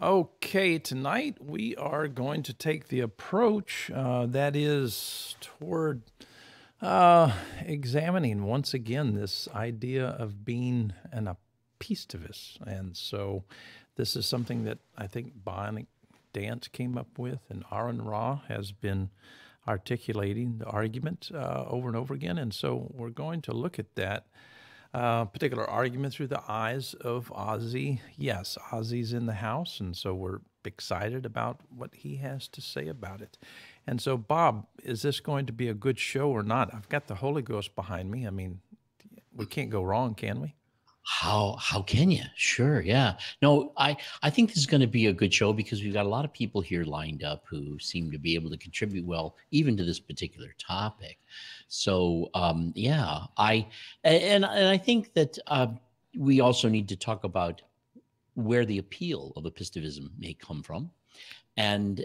Okay, tonight we are going to take the approach that is toward examining once again this idea of being an apistevism. And so this is something that I think Bionic Dance came up with, and Aaron Ra has been articulating the argument over and over again. And so we're going to look at that particular argument through the eyes of Ozzy. Yes, Ozzy's in the house, and so we're excited about what he has to say about it. And so, Bob, is this going to be a good show or not? I've got the Holy Ghost behind me. I mean, we can't go wrong, can we? How can you? Sure, yeah. No, I think this is going to be a good show because we've got a lot of people here lined up who seem to be able to contribute well, even to this particular topic. So, yeah, I think that we also need to talk about where the appeal of apistevism may come from, and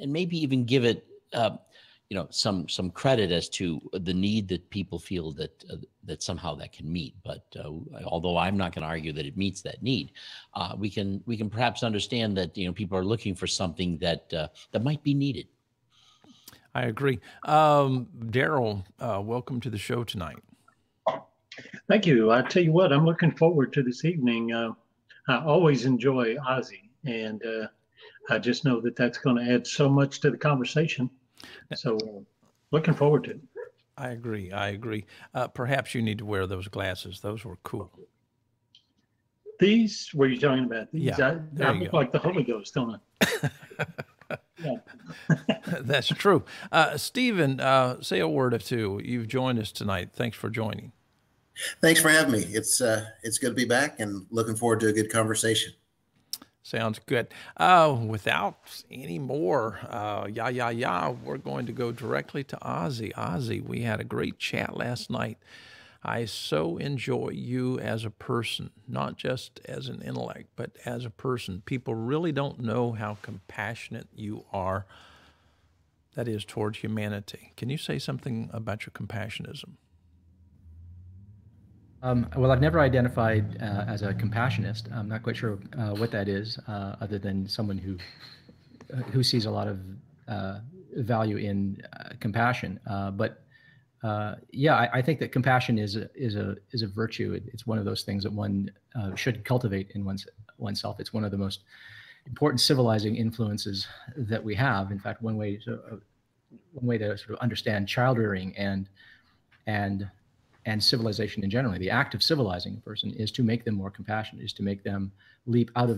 maybe even give it some credit as to the need that people feel that somehow that can meet. But although I'm not going to argue that it meets that need, we can perhaps understand that people are looking for something that might be needed. I agree. Daryl, welcome to the show tonight. Thank you. I tell you what, I'm looking forward to this evening. I always enjoy Ozzy, and I just know that that's going to add so much to the conversation. So looking forward to it. I agree. Perhaps you need to wear those glasses. Those were cool. These, were you talking about? These, Yeah, I look like the Holy Ghost, don't I? Yeah. That's true. Stephen, say a word or two. You've joined us tonight. Thanks for joining. Thanks for having me. It's good to be back and looking forward to a good conversation. Sounds good. Without any more, we're going to go directly to Ozzy. Ozzy, we had a great chat last night. I so enjoy you as a person, not just as an intellect, but as a person. People really don't know how compassionate you are, that is, towards humanity. Can you say something about your compassionism? Well, I've never identified as a compassionist. I'm not quite sure what that is, other than someone who sees a lot of value in compassion. But yeah, I think that compassion is a virtue. It's one of those things that one should cultivate in oneself. It's one of the most important civilizing influences that we have. In fact, one way to sort of understand child rearing and civilization in general, the act of civilizing a person, is to make them more compassionate, is to make them leap over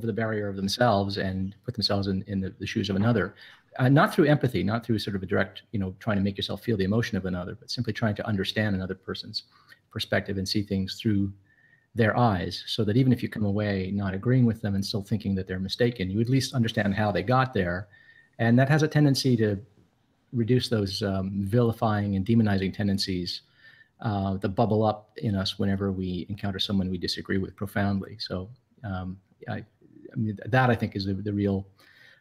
the barrier of themselves and put themselves in the shoes of another. Not through empathy, not through sort of a direct, trying to make yourself feel the emotion of another, but simply trying to understand another person's perspective and see things through their eyes, so that even if you come away not agreeing with them and still thinking that they're mistaken, you at least understand how they got there. And that has a tendency to reduce those vilifying and demonizing tendencies that bubble up in us whenever we encounter someone we disagree with profoundly. So I mean, that I think is the real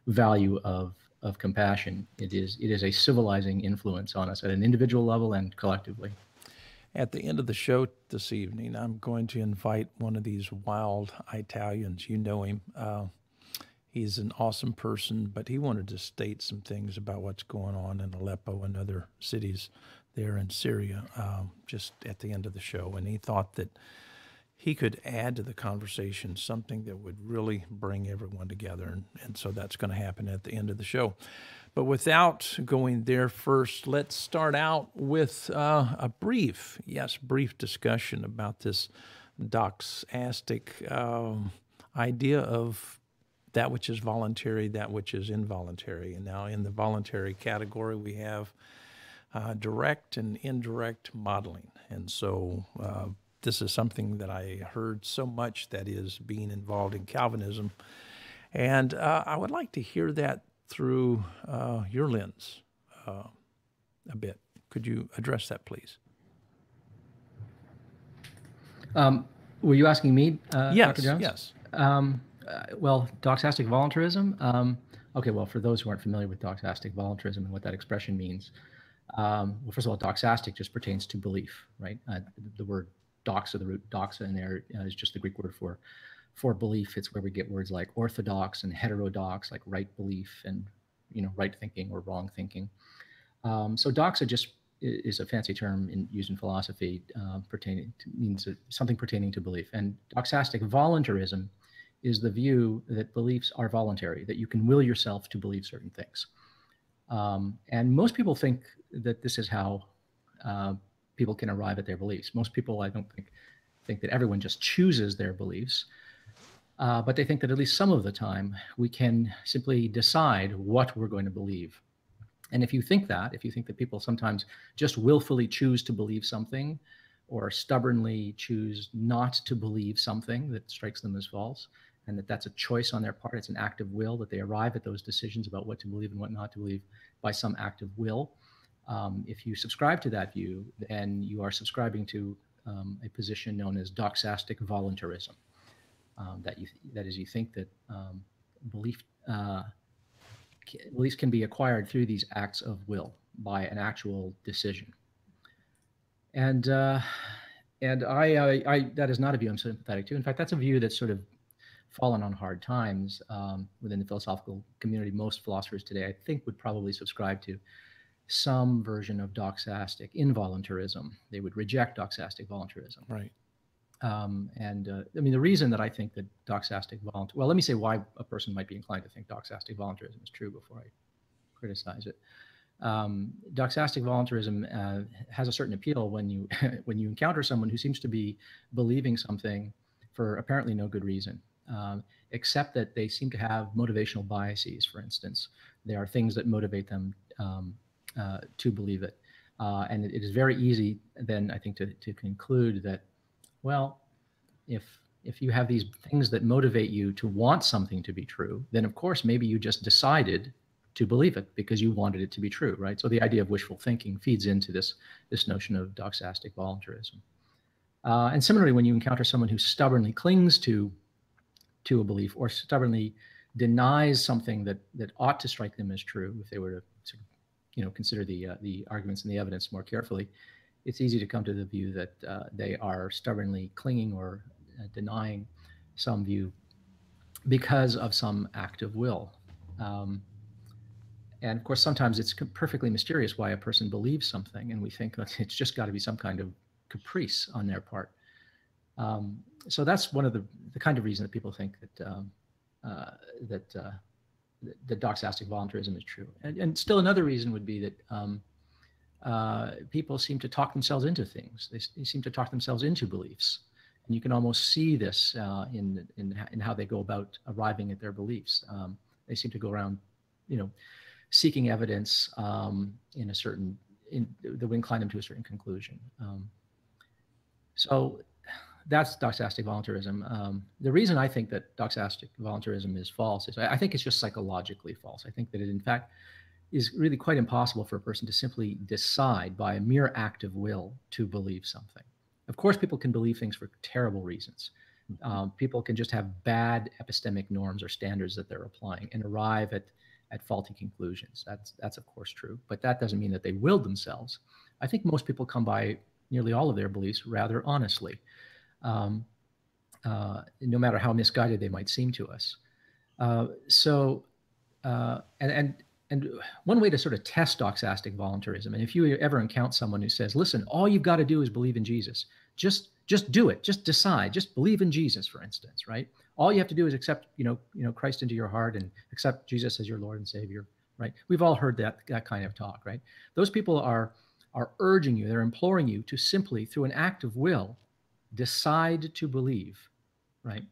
value of compassion. It is a civilizing influence on us at an individual level and collectively. At the end of the show this evening, I'm going to invite one of these wild Italians. You know him. He's an awesome person, but he wanted to state some things about what's going on in Aleppo and other cities there in Syria, just at the end of the show. And he thought that he could add to the conversation something that would really bring everyone together. And so that's going to happen at the end of the show. But without going there first, let's start out with a brief discussion about this Doxastic idea of that which is voluntary, that which is involuntary. And now in the voluntary category, we have direct and indirect modeling. And so this is something that I heard so much that is being involved in Calvinism. And I would like to hear that through your lens a bit. Could you address that, please? Were you asking me, yes, Dr. Jones? Yes. Well, Doxastic voluntarism. Okay, well, for those who aren't familiar with Doxastic voluntarism and what that expression means, well, first of all, Doxastic just pertains to belief, right? The word doxa, the root doxa in there, is just the Greek word for For belief, it's where we get words like orthodox and heterodox, like right belief and, right thinking or wrong thinking. So doxa just is a fancy term used in philosophy, means something pertaining to belief. And doxastic voluntarism is the view that beliefs are voluntary, that you can will yourself to believe certain things. And most people think that this is how people can arrive at their beliefs. Most people, I don't think that everyone just chooses their beliefs, but they think that at least some of the time we can simply decide what we're going to believe. And if you think that people sometimes just willfully choose to believe something or stubbornly choose not to believe something that strikes them as false, and that's a choice on their part, it's an act of will, that they arrive at those decisions about what to believe and what not to believe by some act of will. If you subscribe to that view, then you are subscribing to a position known as doxastic voluntarism. That is, you think that beliefs can be acquired through these acts of will by an actual decision. And I that is not a view I'm sympathetic to. In fact, that's a view that's sort of fallen on hard times within the philosophical community. Most philosophers today, I think, would probably subscribe to some version of doxastic involuntarism. They would reject doxastic voluntarism. Right. I mean, the reason that I think that doxastic well, let me say why a person might be inclined to think doxastic voluntarism is true before I criticize it. Doxastic voluntarism has a certain appeal when you when you encounter someone who seems to be believing something for apparently no good reason, except that they seem to have motivational biases. For instance, there are things that motivate them to believe it, and it is very easy then, I think, to conclude that, well, if you have these things that motivate you to want something to be true, then of course maybe you just decided to believe it because you wanted it to be true, right? So the idea of wishful thinking feeds into this notion of doxastic voluntarism. And similarly, when you encounter someone who stubbornly clings to a belief or stubbornly denies something that ought to strike them as true, if they were to sort of, consider the arguments and the evidence more carefully, it's easy to come to the view that they are stubbornly clinging or denying some view because of some act of will. And of course, sometimes it's perfectly mysterious why a person believes something, and we think that it's just got to be some kind of caprice on their part. So that's one of the kind of reason that people think that that doxastic voluntarism is true. And still another reason would be that people seem to talk themselves into things. They seem to talk themselves into beliefs, and you can almost see this in how they go about arriving at their beliefs. They seem to go around, seeking evidence that would incline them to a certain conclusion. So that's doxastic voluntarism. The reason I think that doxastic voluntarism is false is I think it's just psychologically false. I think that it, in fact, is really quite impossible for a person to simply decide by a mere act of will to believe something. Of course, people can believe things for terrible reasons. People can just have bad epistemic norms or standards that they're applying and arrive at faulty conclusions. That's of course true, but that doesn't mean that they willed themselves. I think most people come by nearly all of their beliefs rather honestly, no matter how misguided they might seem to us. And one way to sort of test doxastic voluntarism, and if you ever encounter someone who says, listen, all you've got to do is believe in Jesus, just do it, just decide, just believe in Jesus, for instance, right? All you have to do is accept, Christ into your heart and accept Jesus as your Lord and Savior, right? We've all heard that kind of talk, right? Those people are urging you, they're imploring you to simply, through an act of will, decide to believe, right?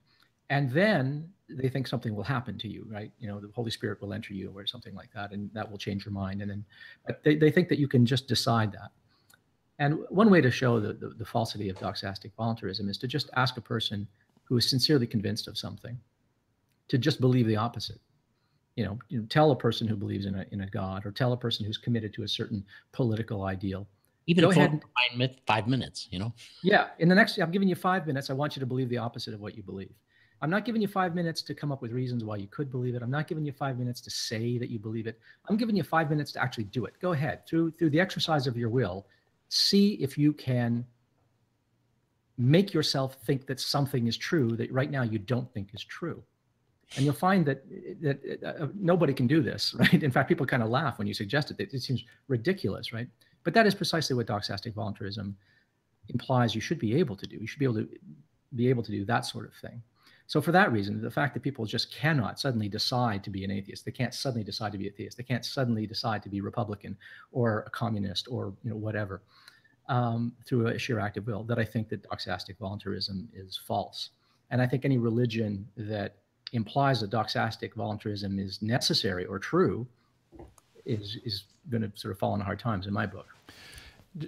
And then they think something will happen to you, right? The Holy Spirit will enter you or something like that, and that will change your mind. And then but they think that you can just decide that. And one way to show the falsity of doxastic voluntarism is to just ask a person who is sincerely convinced of something to just believe the opposite. Tell a person who believes in a God, or tell a person who's committed to a certain political ideal. Even go for ahead. 5 minutes, Yeah, I'm giving you 5 minutes. I want you to believe the opposite of what you believe. I'm not giving you 5 minutes to come up with reasons why you could believe it. I'm not giving you 5 minutes to say that you believe it. I'm giving you 5 minutes to actually do it. Go ahead. Through the exercise of your will, see if you can make yourself think that something is true that right now you don't think is true. And you'll find that nobody can do this, right? In fact, people kind of laugh when you suggest it. It seems ridiculous, right? But that is precisely what doxastic voluntarism implies you should be able to do. You should be able to do that sort of thing. So for that reason, the fact that people just cannot suddenly decide to be an atheist, they can't suddenly decide to be a theist, they can't suddenly decide to be Republican or a communist or whatever, through a sheer act of will, that I think that doxastic voluntarism is false. And I think any religion that implies that doxastic voluntarism is necessary or true is going to sort of fall on hard times in my book.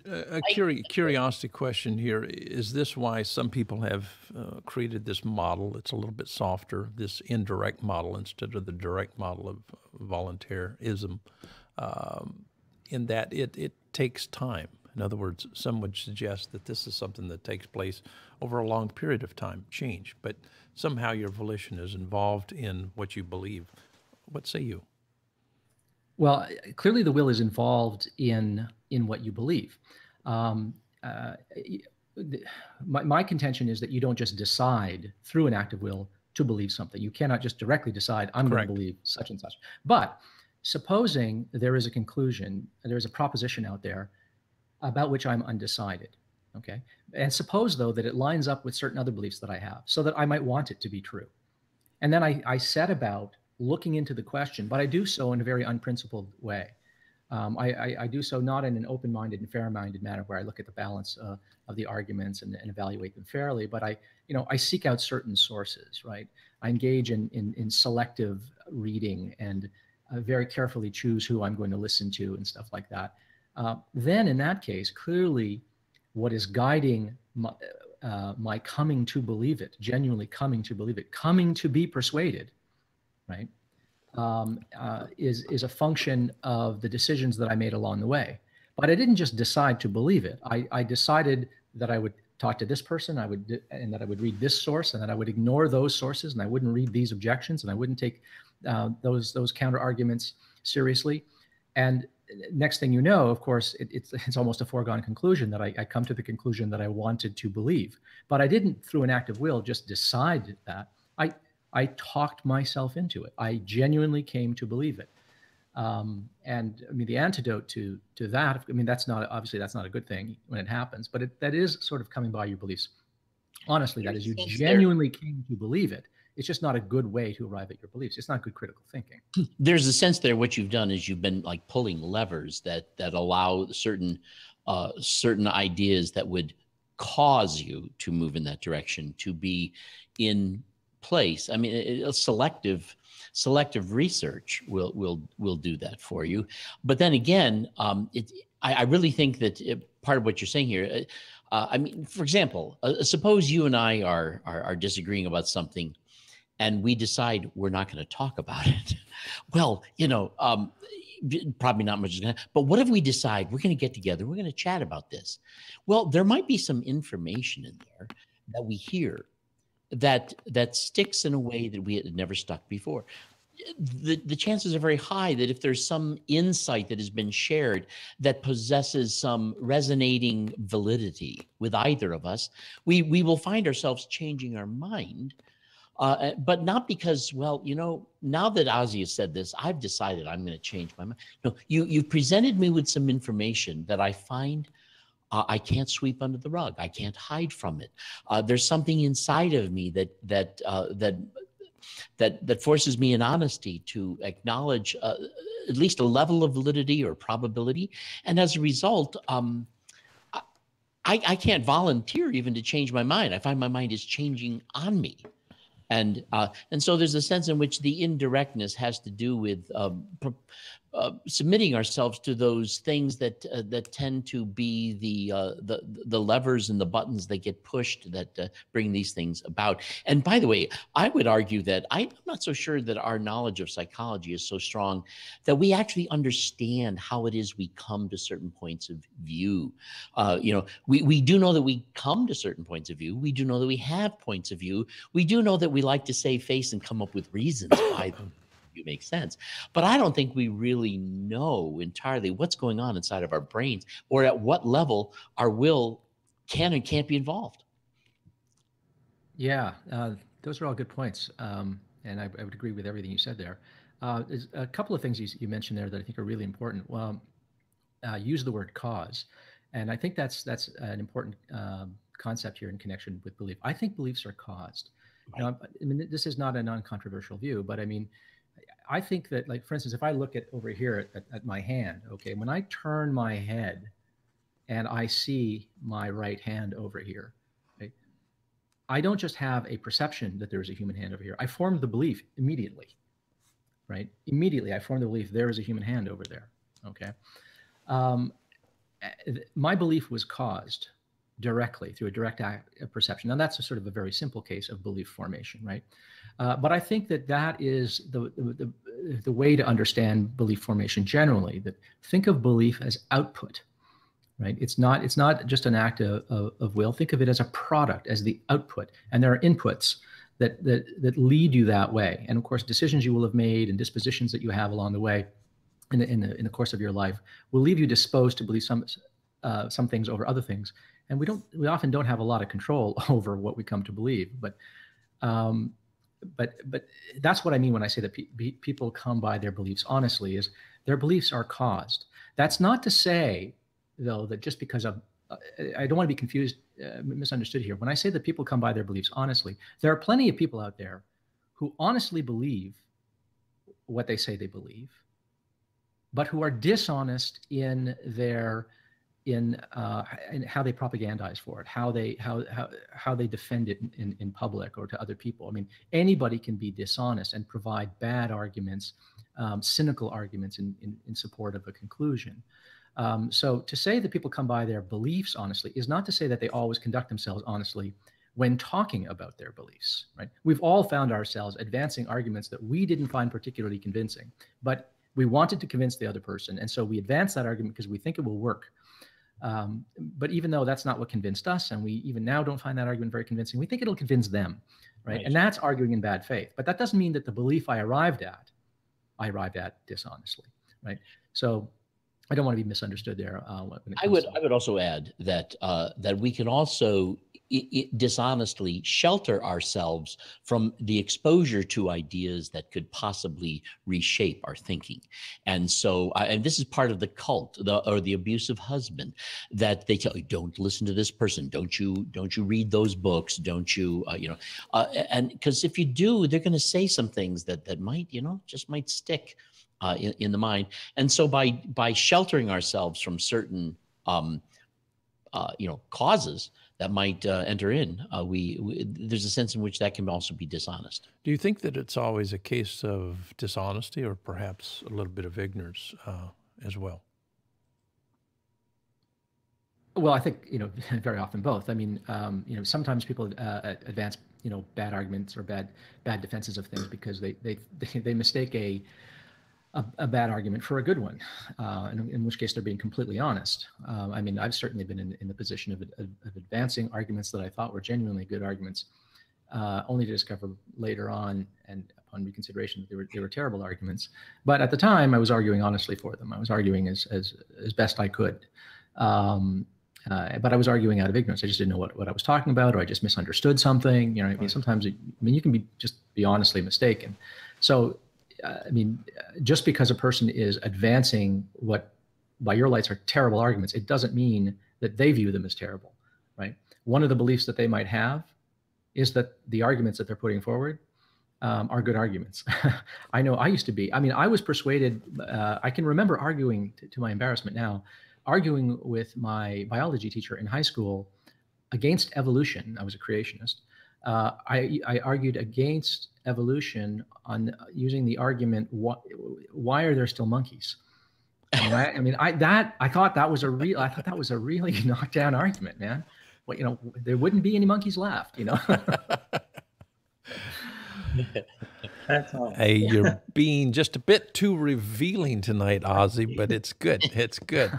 A curiosity question here. Is this why some people have created this model? It's a little bit softer, this indirect model instead of the direct model of voluntarism, in that it takes time. In other words, some would suggest that this is something that takes place over a long period of time, change, but somehow your volition is involved in what you believe. What say you? Well, clearly the will is involved in what you believe. My contention is that you don't just decide through an act of will to believe something. You cannot just directly decide, I'm going to believe such and such. But supposing there is a conclusion, there is a proposition out there about which I'm undecided, okay? And suppose, though, that it lines up with certain other beliefs that I have, so that I might want it to be true. And then I set about looking into the question, but I do so in a very unprincipled way. I do so not in an open-minded and fair-minded manner where I look at the balance of the arguments and evaluate them fairly, but I seek out certain sources, right? I engage in selective reading and very carefully choose who I'm going to listen to and stuff like that. Then in that case, clearly what is guiding my coming to believe it, genuinely coming to believe it, coming to be persuaded, right, is a function of the decisions that I made along the way. But I didn't just decide to believe it. I decided that I would talk to this person, and that I would read this source, and that I would ignore those sources, and I wouldn't read these objections, and I wouldn't take those counter arguments seriously. And next thing you know, of course, it's almost a foregone conclusion that I come to the conclusion that I wanted to believe. But I didn't, through an act of will, just decide that. I talked myself into it. I genuinely came to believe it. And I mean, the antidote to that, I mean, obviously that's not a good thing when it happens, but that is sort of coming by your beliefs. Honestly, that is, you genuinely came to believe it. It's just not a good way to arrive at your beliefs. It's not good critical thinking. There's a sense there. What you've done is you've been like pulling levers that allow certain ideas that would cause you to move in that direction to be in place. I mean, selective research will do that for you. But then again, I really think that part of what you're saying here. I mean, for example, suppose you and I are disagreeing about something, and we decide we're not going to talk about it. Well, probably not much is going to. But what if we decide we're going to get together, we're going to chat about this? Well, there might be some information in there that we hear that sticks in a way that we had never stuck before. The chances are very high that if there's some insight that has been shared that possesses some resonating validity with either of us, we will find ourselves changing our mind. But not because, well, now that Ozzy has said this, I've decided I'm going to change my mind. No, you've presented me with some information that I find I can't sweep under the rug. I can't hide from it. There's something inside of me that forces me in honesty to acknowledge at least a level of validity or probability. And as a result, I can't volunteer even to change my mind. I find my mind is changing on me. And so there's a sense in which the indirectness has to do with submitting ourselves to those things that tend to be the levers and the buttons that get pushed that bring these things about. And by the way, I would argue that I'm not so sure that our knowledge of psychology is so strong that we actually understand how it is we come to certain points of view. We do know that we come to certain points of view. We do know that we have points of view. We do know that we like to save face and come up with reasons why them make sense. But I don't think we really know entirely what's going on inside of our brains or at what level our will can and can't be involved. Yeah, those are all good points. And I would agree with everything you said there. There's a couple of things you mentioned there that I think are really important. Well, use the word cause. And I think that's an important concept here in connection with belief. I think beliefs are caused. Right. Now, I mean, this is not a non-controversial view, but I mean, I think that, like, for instance, if I look at over here at my hand, okay, when I turn my head and I see my right hand over here, okay, I don't just have a perception that there's a human hand over here. I formed the belief immediately, right? Immediately, I formed the belief there is a human hand over there, okay? My belief was caused directly through a direct act of perception. Now, that's a sort of a very simple case of belief formation, right? But I think that is the way to understand belief formation generally, that think of belief as output, right? It's not just an act of will. Think of it as a product, as the output. And there are inputs that lead you that way. And of course, decisions you will have made and dispositions that you have along the way in the course of your life will leave you disposed to believe some things over other things. And we often don't have a lot of control over what we come to believe. But that's what I mean when I say that people come by their beliefs honestly, is their beliefs are caused. That's not to say, though, that just because of, I don't want to be confused, misunderstood here. When I say that people come by their beliefs honestly, there are plenty of people out there who honestly believe what they say they believe, but who are dishonest in how they propagandize for it, how they defend it in public or to other people. I mean, anybody can be dishonest and provide bad arguments, cynical arguments in support of a conclusion. So to say that people come by their beliefs honestly is not to say that they always conduct themselves honestly when talking about their beliefs, right? We've all found ourselves advancing arguments that we didn't find particularly convincing, but we wanted to convince the other person. And so we advance that argument because we think it will work. But even though that's not what convinced us, and we even now don't find that argument very convincing, we think it'll convince them, right? And that's arguing in bad faith. But that doesn't mean that the belief I arrived at dishonestly, right? So I don't want to be misunderstood there. I would also add that that we can also dishonestly shelter ourselves from the exposure to ideas that could possibly reshape our thinking. And so, and this is part of the cult, or the abusive husband, that they tell you, don't listen to this person, don't you read those books, don't you, and because if you do, they're going to say some things that might, just might stick in the mind. And so by sheltering ourselves from certain causes that might enter in, there's a sense in which that can also be dishonest. Do you think that it's always a case of dishonesty, or perhaps a little bit of ignorance as well? Well, I think, very often both. I mean, sometimes people advance, bad arguments or bad defenses of things because they mistake a bad argument for a good one, in which case they're being completely honest. I mean, I've certainly been in the position of advancing arguments that I thought were genuinely good arguments, only to discover later on and upon reconsideration that they were terrible arguments. But at the time, I was arguing honestly for them. I was arguing as best I could. But I was arguing out of ignorance. I just didn't know what I was talking about, or I just misunderstood something. I mean, sometimes you can be honestly mistaken. So, I mean, just because a person is advancing what by your lights are terrible arguments, it doesn't mean that they view them as terrible, right? One of the beliefs that they might have is that the arguments that they're putting forward are good arguments. I know I used to be. I mean, I was persuaded. I can remember arguing, to my embarrassment now, arguing with my biology teacher in high school against evolution. I was a creationist. I argued against evolution on using the argument, why are there still monkeys? I thought that was a really knockdown argument, man. Well, there wouldn't be any monkeys left, That's all. Hey, you're being just a bit too revealing tonight, Ozzy, but it's good. It's good.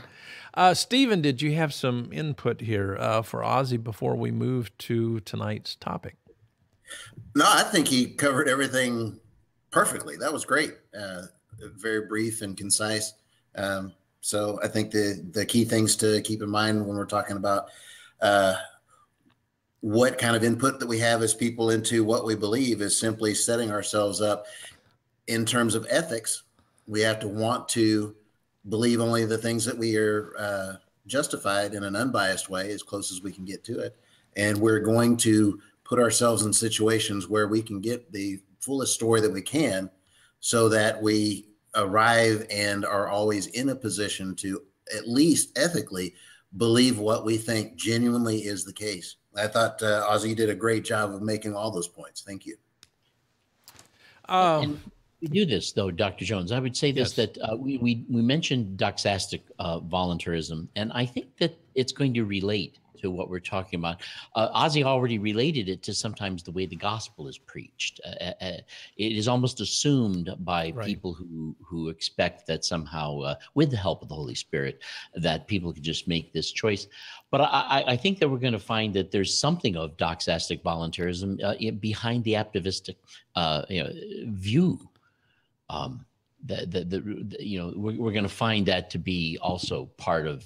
Stephen, did you have some input here for Ozzy before we move to tonight's topic? No, I think he covered everything perfectly. That was great. Very brief and concise. So I think the key things to keep in mind when we're talking about what kind of input that we have as people into what we believe is simply setting ourselves up in terms of ethics. We have to want to believe only the things that we are justified in an unbiased way, as close as we can get to it. And we're going to put ourselves in situations where we can get the fullest story that we can, so that we arrive and are always in a position to at least ethically believe what we think genuinely is the case. I thought Ozzy did a great job of making all those points. Thank you. And we do this, though, Dr. Jones. I would say this, Yes. that we mentioned doxastic voluntarism, and I think that it's going to relate to what we're talking about. Ozzy already related it to sometimes the way the gospel is preached. It is almost assumed by people who expect that somehow, with the help of the Holy Spirit, that people could just make this choice. But I think that we're going to find that there's something of doxastic voluntarism behind the apistevistic view. We're going to find that to be also part of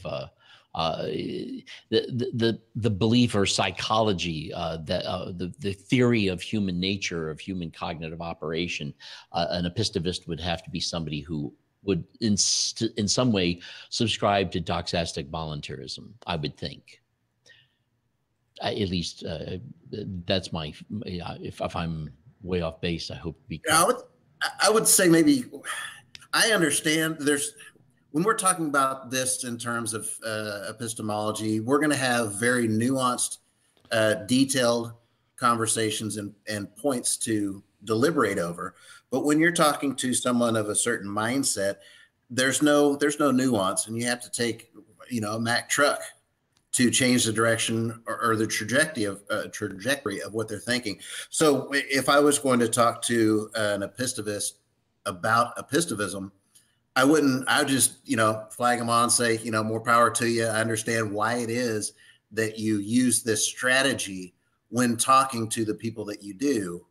the belief or psychology, that the theory of human nature, of human cognitive operation. An apistivist would have to be somebody who would in some way subscribe to doxastic voluntarism, I would think. At least that's my, if I'm way off base, I hope to be correct. I would say maybe, I understand when we're talking about this in terms of epistemology, we're going to have very nuanced, detailed conversations and points to deliberate over. But when you're talking to someone of a certain mindset, there's no nuance, and you have to take, a Mack truck to change the direction or the trajectory of what they're thinking. So if I was going to talk to an epistivist about apistevism, I would just, flag them on, say, more power to you. I understand why it is that you use this strategy when talking to the people that you do.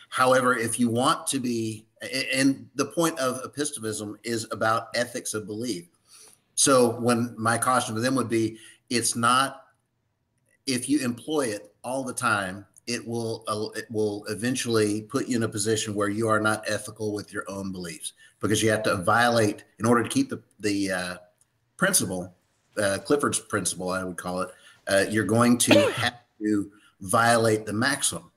However, if you want to be, and the point of apistevism is about ethics of belief. So when my caution to them would be, it's not, if you employ it all the time, it will eventually put you in a position where you are not ethical with your own beliefs, because you have to violate, in order to keep the principle, Clifford's principle, I would call it, you're going to have to violate the maxim.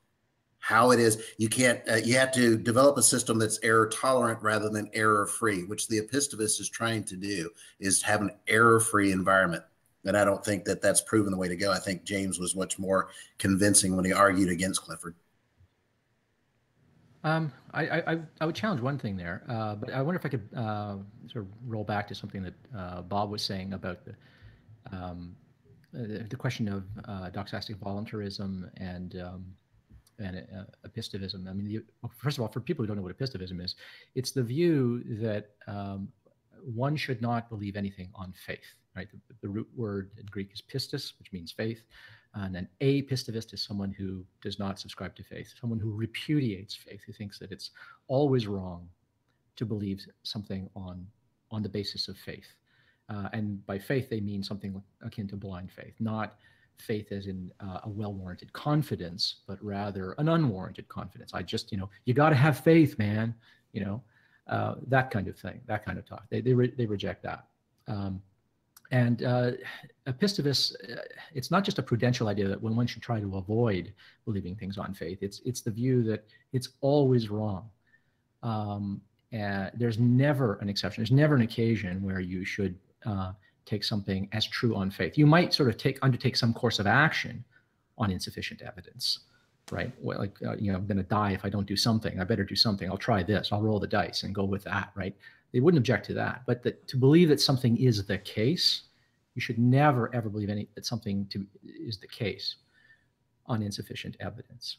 How it is, you can't, you have to develop a system that's error tolerant rather than error free, which the epistivist is trying to do, is have an error free environment. And I don't think that that's proven the way to go. I think James was much more convincing when he argued against Clifford. I would challenge one thing there, but I wonder if I could sort of roll back to something that Bob was saying about the question of doxastic voluntarism and apistevism. I mean, first of all, for people who don't know what apistevism is, it's the view that one should not believe anything on faith, right? The root word in Greek is pistis, which means faith. And an apistivist is someone who does not subscribe to faith, someone who repudiates faith, who thinks that it's always wrong to believe something on the basis of faith. And by faith, they mean something akin to blind faith, not faith as in a well-warranted confidence, but rather an unwarranted confidence. I just, you got to have faith, man, that kind of thing, that kind of talk. They reject that. And apistevists, it's not just a prudential idea that one should try to avoid believing things on faith. It's the view that it's always wrong. And there's never an exception. There's never an occasion where you should take something as true on faith. You might sort of undertake some course of action on insufficient evidence, right? Well, like, I'm going to die if I don't do something. I better do something. I'll try this. I'll roll the dice and go with that, right? They wouldn't object to that. But to believe that something is the case, you should never, ever believe that something is the case on insufficient evidence.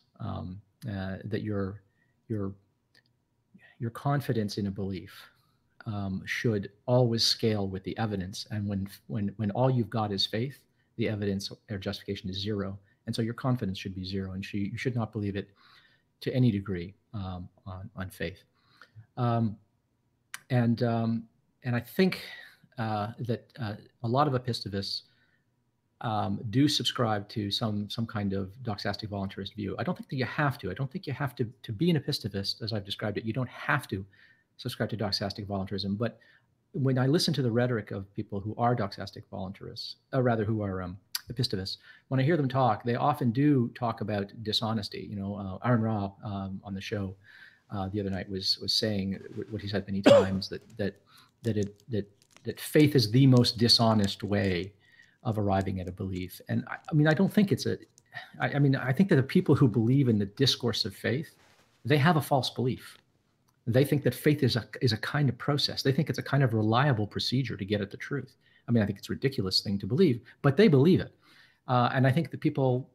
That your confidence in a belief should always scale with the evidence. And when all you've got is faith, the evidence or justification is zero. And so your confidence should be zero, and you should not believe it to any degree on faith. And I think that a lot of epistevists do subscribe to some kind of doxastic voluntarist view. I don't think that you have to. I don't think you have to be an epistivist, as I've described it. You don't have to subscribe to doxastic voluntarism. But when I listen to the rhetoric of people who are doxastic voluntarists, rather who are epistemists, when I hear them talk, they often do talk about dishonesty. You know, Aaron Ra on the show the other night was saying what he said many times, that faith is the most dishonest way of arriving at a belief. And I mean, I don't think it's I mean, I think that the people who believe in the discourse of faith, they have a false belief. They think that faith is a kind of process. They think it's a kind of reliable procedure to get at the truth. I mean, I think it's a ridiculous thing to believe, but they believe it. And I think that people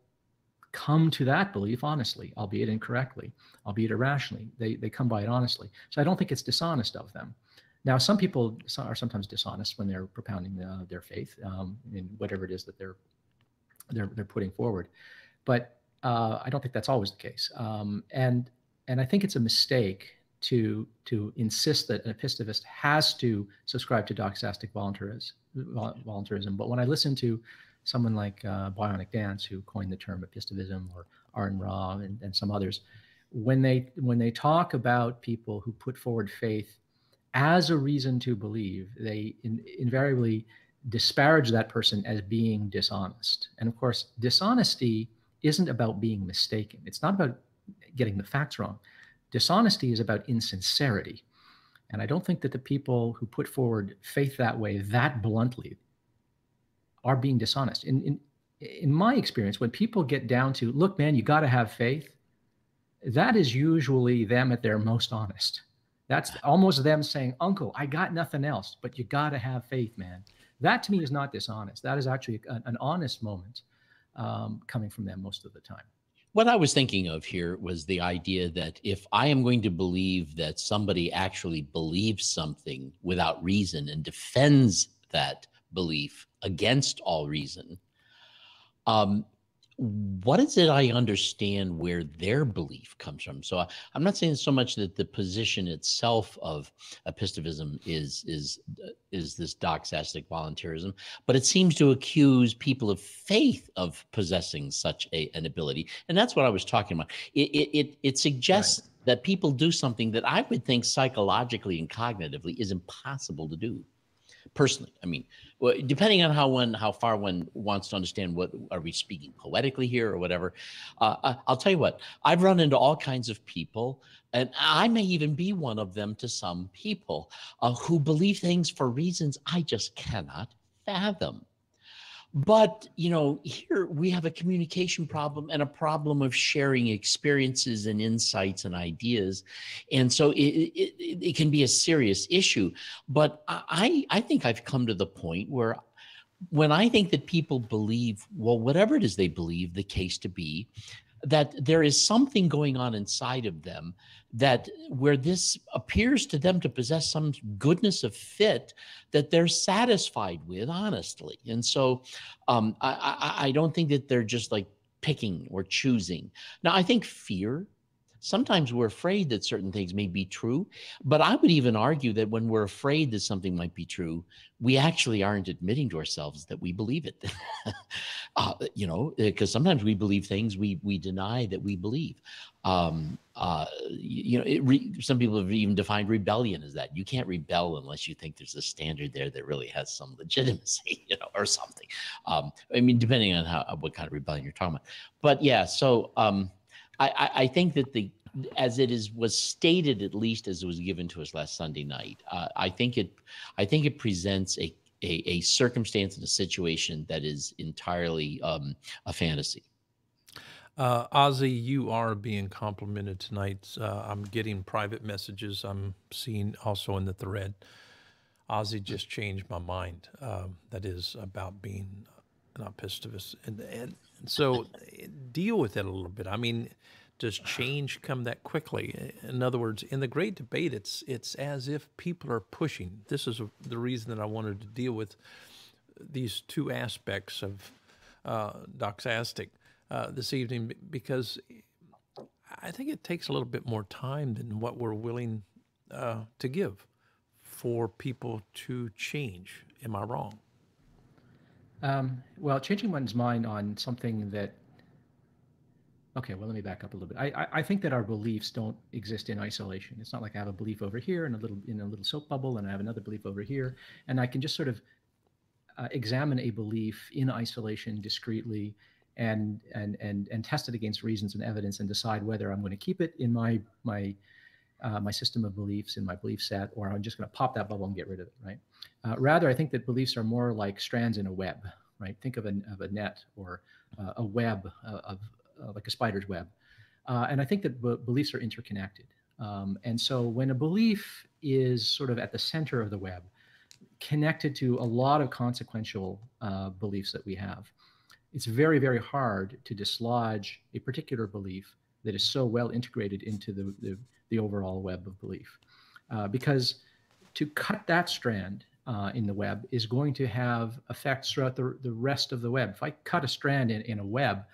come to that belief honestly, albeit incorrectly, albeit irrationally. They come by it honestly. So I don't think it's dishonest of them. Now, some people are sometimes dishonest when they're propounding their faith in whatever it is that they're putting forward, but I don't think that's always the case. And I think it's a mistake to insist that an epistivist has to subscribe to doxastic voluntarism. But when I listen to someone like Bionic Dance, who coined the term epistevism, or Aaron Ra and some others, when they talk about people who put forward faith as a reason to believe, they invariably disparage that person as being dishonest. And of course, dishonesty isn't about being mistaken. It's not about getting the facts wrong. Dishonesty is about insincerity. And I don't think that the people who put forward faith that way, that bluntly, are being dishonest. In my experience, when people get down to, look, man, you got to have faith, that is usually them at their most honest. That's almost them saying, Uncle, I got nothing else, but you got to have faith, man. That to me is not dishonest. That is actually an honest moment coming from them most of the time. What I was thinking of here was the idea that if I am going to believe that somebody actually believes something without reason and defends that belief against all reason, what is it I understand where their belief comes from? So I'm not saying so much that the position itself of apistevism is this doxastic voluntarism, but it seems to accuse people of faith of possessing such an ability. And that's what I was talking about. It suggests right. that people do something that I would think psychologically and cognitively is impossible to do. Personally, I mean, depending on how far one wants to understand, what are we speaking poetically here or whatever, I'll tell you what, I've run into all kinds of people, and I may even be one of them to some people who believe things for reasons I just cannot fathom. But, you know, here we have a communication problem and a problem of sharing experiences and insights and ideas. And so it can be a serious issue. But I think I've come to the point where when I think that people believe, well, whatever it is they believe the case to be, that there is something going on inside of them that where this appears to them to possess some goodness of fit that they're satisfied with, honestly. And so I don't think that they're just like picking or choosing. Now, I think fear, sometimes we're afraid that certain things may be true, but I would even argue that when we're afraid that something might be true, we actually aren't admitting to ourselves that we believe it. You know, because sometimes we believe things we deny that we believe. You know, some people have even defined rebellion as that. You can't rebel unless you think there's a standard there that really has some legitimacy, you know, or something. I mean, depending on what kind of rebellion you're talking about. But yeah, so I think that as it was stated, at least as it was given to us last Sunday night, I think it presents a circumstance and a situation that is entirely a fantasy. Ozzy, you are being complimented tonight. I'm getting private messages. I'm seeing also in the thread. Ozzy just changed my mind. That is about being an epistivist, and so deal with it a little bit. I mean, does change come that quickly? In other words, in the great debate, it's as if people are pushing. This is the reason that I wanted to deal with these two aspects of Doxastic this evening, because I think it takes a little bit more time than what we're willing to give for people to change. Am I wrong? Well, changing one's mind on something that, okay, well, let me back up a little bit. I think that our beliefs don't exist in isolation. It's not like I have a belief over here and in a little soap bubble, and I have another belief over here, and I can just sort of examine a belief in isolation discreetly and test it against reasons and evidence and decide whether I'm going to keep it in my system of beliefs, in my belief set, or I'm just going to pop that bubble and get rid of it, right? Rather, I think that beliefs are more like strands in a web, right? Think of a net or a web of like a spider's web. And I think that beliefs are interconnected. And so when a belief is sort of at the center of the web, connected to a lot of consequential beliefs that we have, it's very, very hard to dislodge a particular belief that is so well integrated into the overall web of belief. Because to cut that strand in the web is going to have effects throughout the rest of the web. If I cut a strand in a web,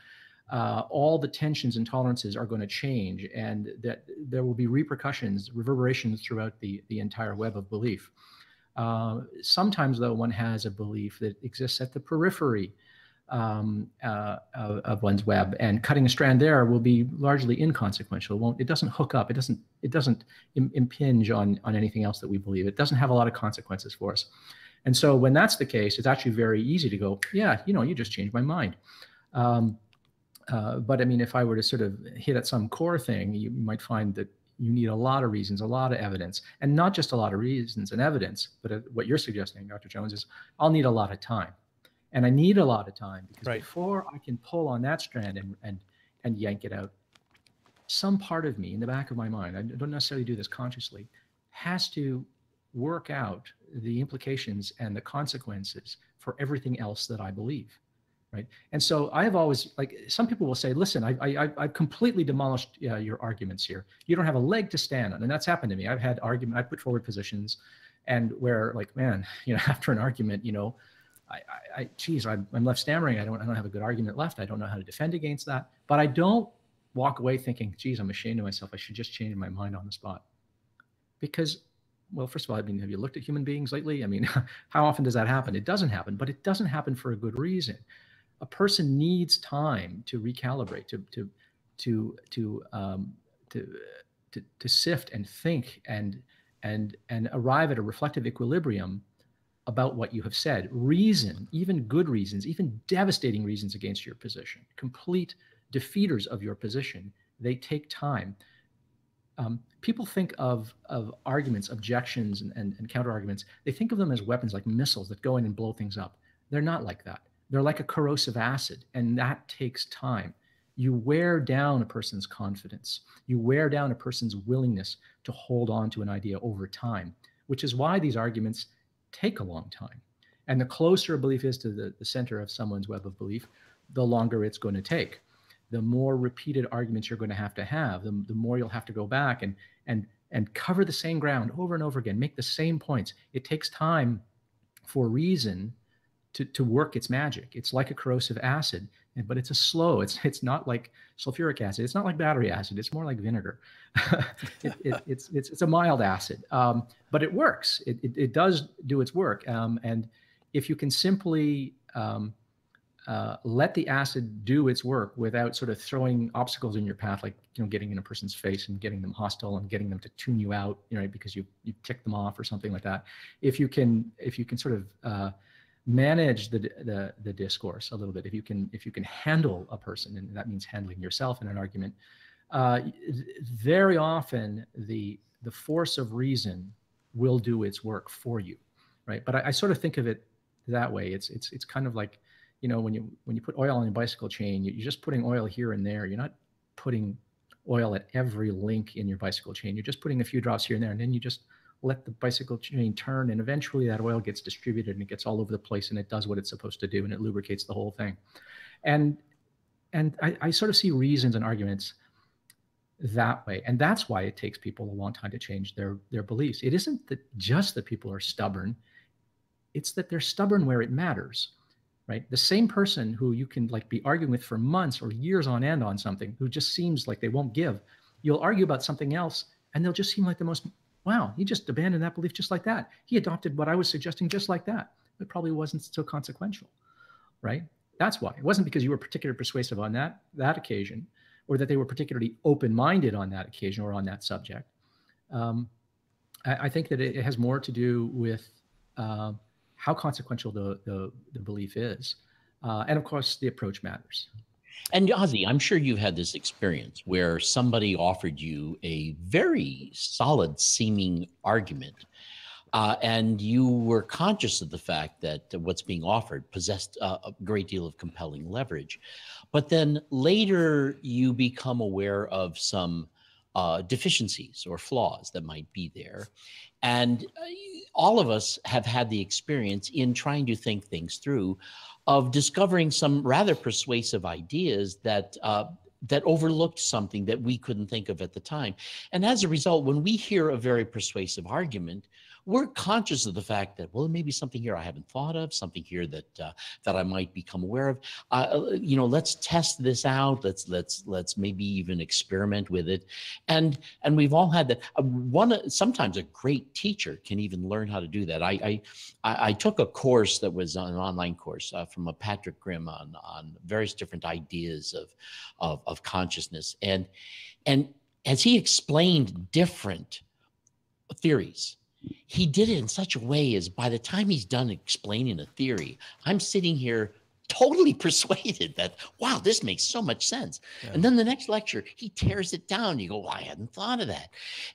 all the tensions and tolerances are going to change, and that there will be repercussions, reverberations throughout the entire web of belief. Sometimes, though, one has a belief that exists at the periphery of one's web, and cutting a strand there will be largely inconsequential. It doesn't hook up. It doesn't impinge on anything else that we believe. It doesn't have a lot of consequences for us. And so when that's the case, it's actually very easy to go, yeah, you just changed my mind. But I mean, if I were to sort of hit at some core thing, you might find that you need a lot of reasons, a lot of evidence, and not just a lot of reasons and evidence, but what you're suggesting, Dr. Jones, is I'll need a lot of time. And I need a lot of time because before I can pull on that strand and yank it out, some part of me in the back of my mind, I don't necessarily do this consciously, has to work out the implications and the consequences for everything else that I believe. Right. And so I have always, like, some people will say, listen, I've completely demolished your arguments here. You don't have a leg to stand on. And that's happened to me. I've had argument, I put forward positions, and where, like, man, after an argument, geez, I'm left stammering. I don't have a good argument left. I don't know how to defend against that. But I don't walk away thinking, geez, I'm ashamed of myself. I should just change my mind on the spot. Because, well, first of all, I mean, have you looked at human beings lately? I mean, how often does that happen? It doesn't happen, but it doesn't happen for a good reason. A person needs time to recalibrate, to sift and think and arrive at a reflective equilibrium about what you have said. Reason, even good reasons, even devastating reasons against your position, complete defeaters of your position, they take time. People think of arguments, objections, and counter arguments. They think of them as weapons, like missiles that go in and blow things up. They're not like that. They're like a corrosive acid, and that takes time. You wear down a person's confidence. You wear down a person's willingness to hold on to an idea over time, which is why these arguments take a long time. And the closer a belief is to the center of someone's web of belief, the longer it's going to take. The more repeated arguments you're going to have, the more you'll have to go back and cover the same ground over and over again, make the same points. It takes time for reason to work its magic. It's like a corrosive acid, but it's a slow. It's not like sulfuric acid. It's not like battery acid. It's more like vinegar. It's a mild acid, but it works. It does do its work. And if you can simply let the acid do its work without sort of throwing obstacles in your path, like getting in a person's face and getting them hostile and getting them to tune you out, because you tick them off or something like that. If you can sort of manage the discourse a little bit, if you can handle a person, and that means handling yourself in an argument, very often the force of reason will do its work for you, right? But I sort of think of it that way. It's kind of like, when you put oil on your bicycle chain, you're just putting oil here and there. You're not putting oil at every link in your bicycle chain. You're just putting a few drops here and there, and then you just let the bicycle chain turn, and eventually that oil gets distributed and it gets all over the place, and it does what it's supposed to do, and it lubricates the whole thing. And I sort of see reasons and arguments that way, and that's why it takes people a long time to change their beliefs. It isn't just that people are stubborn; it's that they're stubborn where it matters, right? The same person who you can be arguing with for months or years on end on something, who just seems like they won't give, you'll argue about something else, and they'll just seem like the most, wow, he just abandoned that belief just like that. He adopted what I was suggesting just like that. It probably wasn't so consequential. right? That's why. It wasn't because you were particularly persuasive on that occasion, or that they were particularly open-minded on that occasion or on that subject. I think that it has more to do with how consequential the belief is. And of course, the approach matters. And Ozzy, I'm sure you've had this experience where somebody offered you a very solid seeming argument, and you were conscious of the fact that what's being offered possessed a great deal of compelling leverage. But then later you become aware of some deficiencies or flaws that might be there. And all of us have had the experience in trying to think things through of discovering some rather persuasive ideas that that overlooked something that we couldn't think of at the time. And as a result, when we hear a very persuasive argument, we're conscious of the fact that, well, maybe something here I haven't thought of, something here that that I might become aware of. You know, let's test this out. Let's maybe even experiment with it. And we've all had that. Sometimes a great teacher can even learn how to do that. I took a course that was an online course from a Patrick Grimm on various different ideas of consciousness, and as he explained different theories, he did it in such a way as by the time he's done explaining a theory, I'm sitting here totally persuaded that, wow, this makes so much sense. Yeah. And then the next lecture, he tears it down. You go, well, I hadn't thought of that.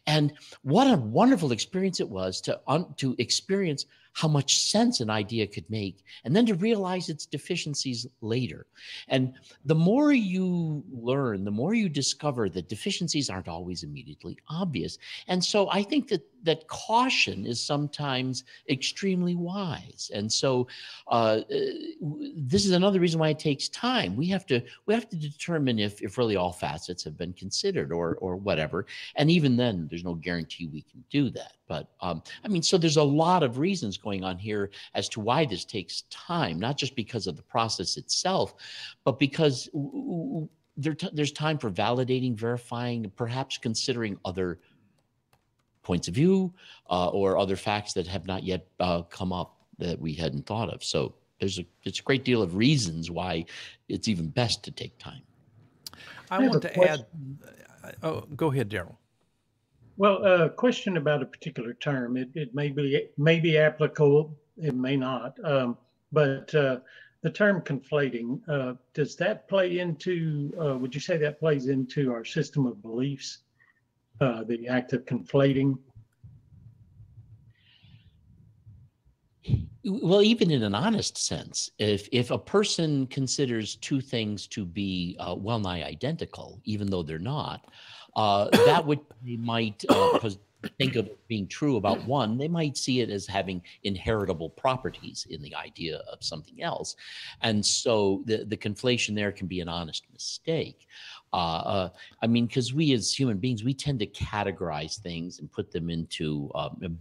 And what a wonderful experience it was to experience how much sense an idea could make, and then to realize its deficiencies later. And the more you learn, the more you discover that deficiencies aren't always immediately obvious. And so I think that caution is sometimes extremely wise. And so this is another reason why it takes time. We have to determine if really all facets have been considered or whatever. And even then, there's no guarantee we can do that. But I mean, so there's a lot of reasons going on here as to why this takes time, not just because of the process itself, but because there's time for validating, verifying, perhaps considering other points of view or other facts that have not yet come up that we hadn't thought of. So it's a great deal of reasons why it's even best to take time. I want to add. Oh, go ahead, Daryl. Well, a question about a particular term. It may be applicable, it may not. But the term conflating, does that play into? Would you say that plays into our system of beliefs? The act of conflating. Well, even in an honest sense, if a person considers two things to be well-nigh identical, even though they're not, that would they might think of it being true about one, they might see it as having inheritable properties in the idea of something else. And so the conflation there can be an honest mistake. I mean, because we as human beings, we tend to categorize things and put them into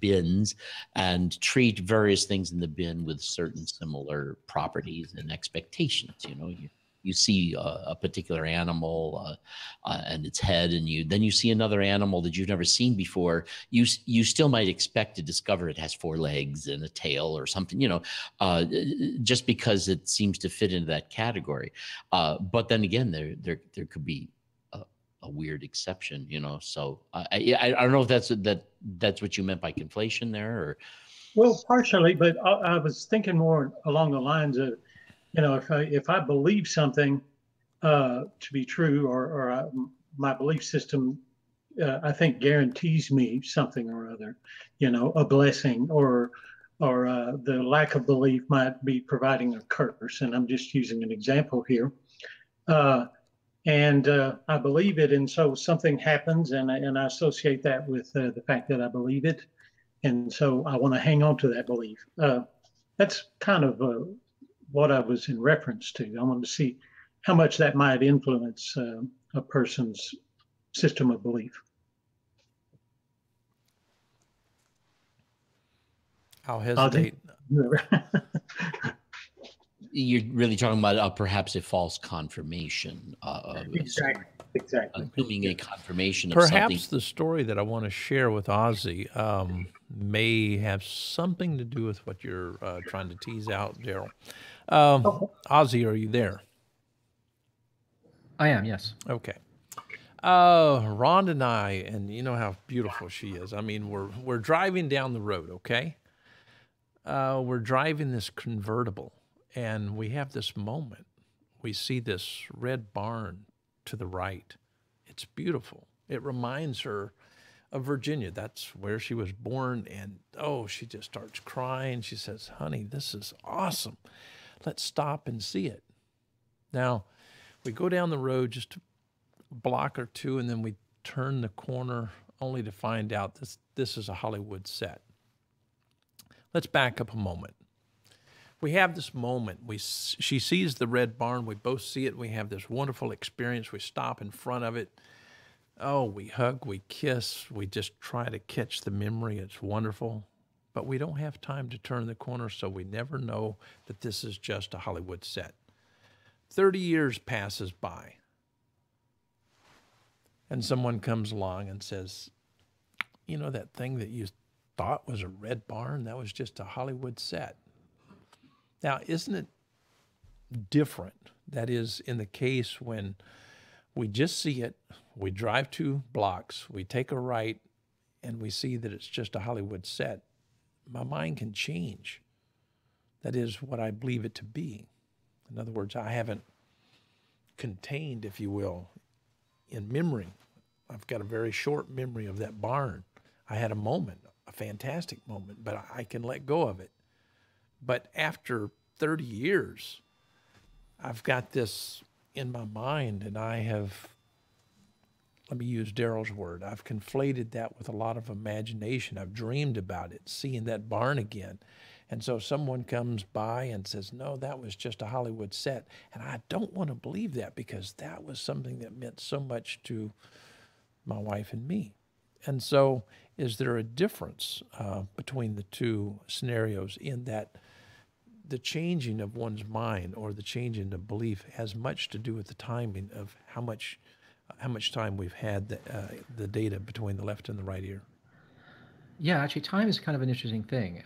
bins and treat various things in the bin with certain similar properties and expectations. You know, you see a particular animal and its head, and then you see another animal that you've never seen before. You still might expect to discover it has 4 legs and a tail or something, you know, just because it seems to fit into that category. But then again, there could be a weird exception, you know. So I don't know if that's what you meant by conflation there, or. Well, partially, but I was thinking more along the lines of, you know, if I believe something to be true, or my belief system, I think guarantees me something or other, you know, a blessing, or the lack of belief might be providing a curse. And I'm just using an example here. And I believe it, and so something happens, and I associate that with the fact that I believe it, and so I want to hang on to that belief. That's kind of what I was in reference to. I wanted to see how much that might influence a person's system of belief. I'll hesitate. You're really talking about perhaps a false confirmation. Exactly. Exactly. assuming a confirmation of Perhaps something. the story that I want to share with Ozzy may have something to do with what you're trying to tease out, Daryl. Ozzy, are you there? I am, yes. Okay. Rhonda and I, and you know how beautiful she is. I mean, we're driving down the road, okay? We're driving this convertible, and we have this moment. We see this red barn to the right. It's beautiful. It reminds her of Virginia. That's where she was born, and oh, she just starts crying. She says, "Honey, this is awesome. Let's stop and see it." Now, we go down the road just a block or two, and then we turn the corner only to find out this is a Hollywood set. Let's back up a moment. We have this moment. She sees the red barn. We both see it. We have this wonderful experience. We stop in front of it. Oh, we hug, we kiss. We just try to catch the memory. It's wonderful. But we don't have time to turn the corner, so we never know that this is just a Hollywood set. 30 years passes by. And someone comes along and says, you know, that thing that you thought was a red barn, that was just a Hollywood set. Now, isn't it different? That is, in the case when we just see it, we drive 2 blocks, we take a right, and we see that it's just a Hollywood set. My mind can change. That is what I believe it to be. In other words, I haven't contained, if you will, in memory. I've got a very short memory of that barn. I had a moment, a fantastic moment, but I can let go of it. But after 30 years, I've got this in my mind, and I have, let me use Daryl's word, I've conflated that with a lot of imagination. I've dreamed about it, seeing that barn again. And so someone comes by and says, no, that was just a Hollywood set. And I don't want to believe that, because that was something that meant so much to my wife and me. And so is there a difference between the two scenarios, in that the changing of one's mind or the changing of belief has much to do with the timing of how much time we've had the data between the left and the right ear? Yeah, actually, time is kind of an interesting thing.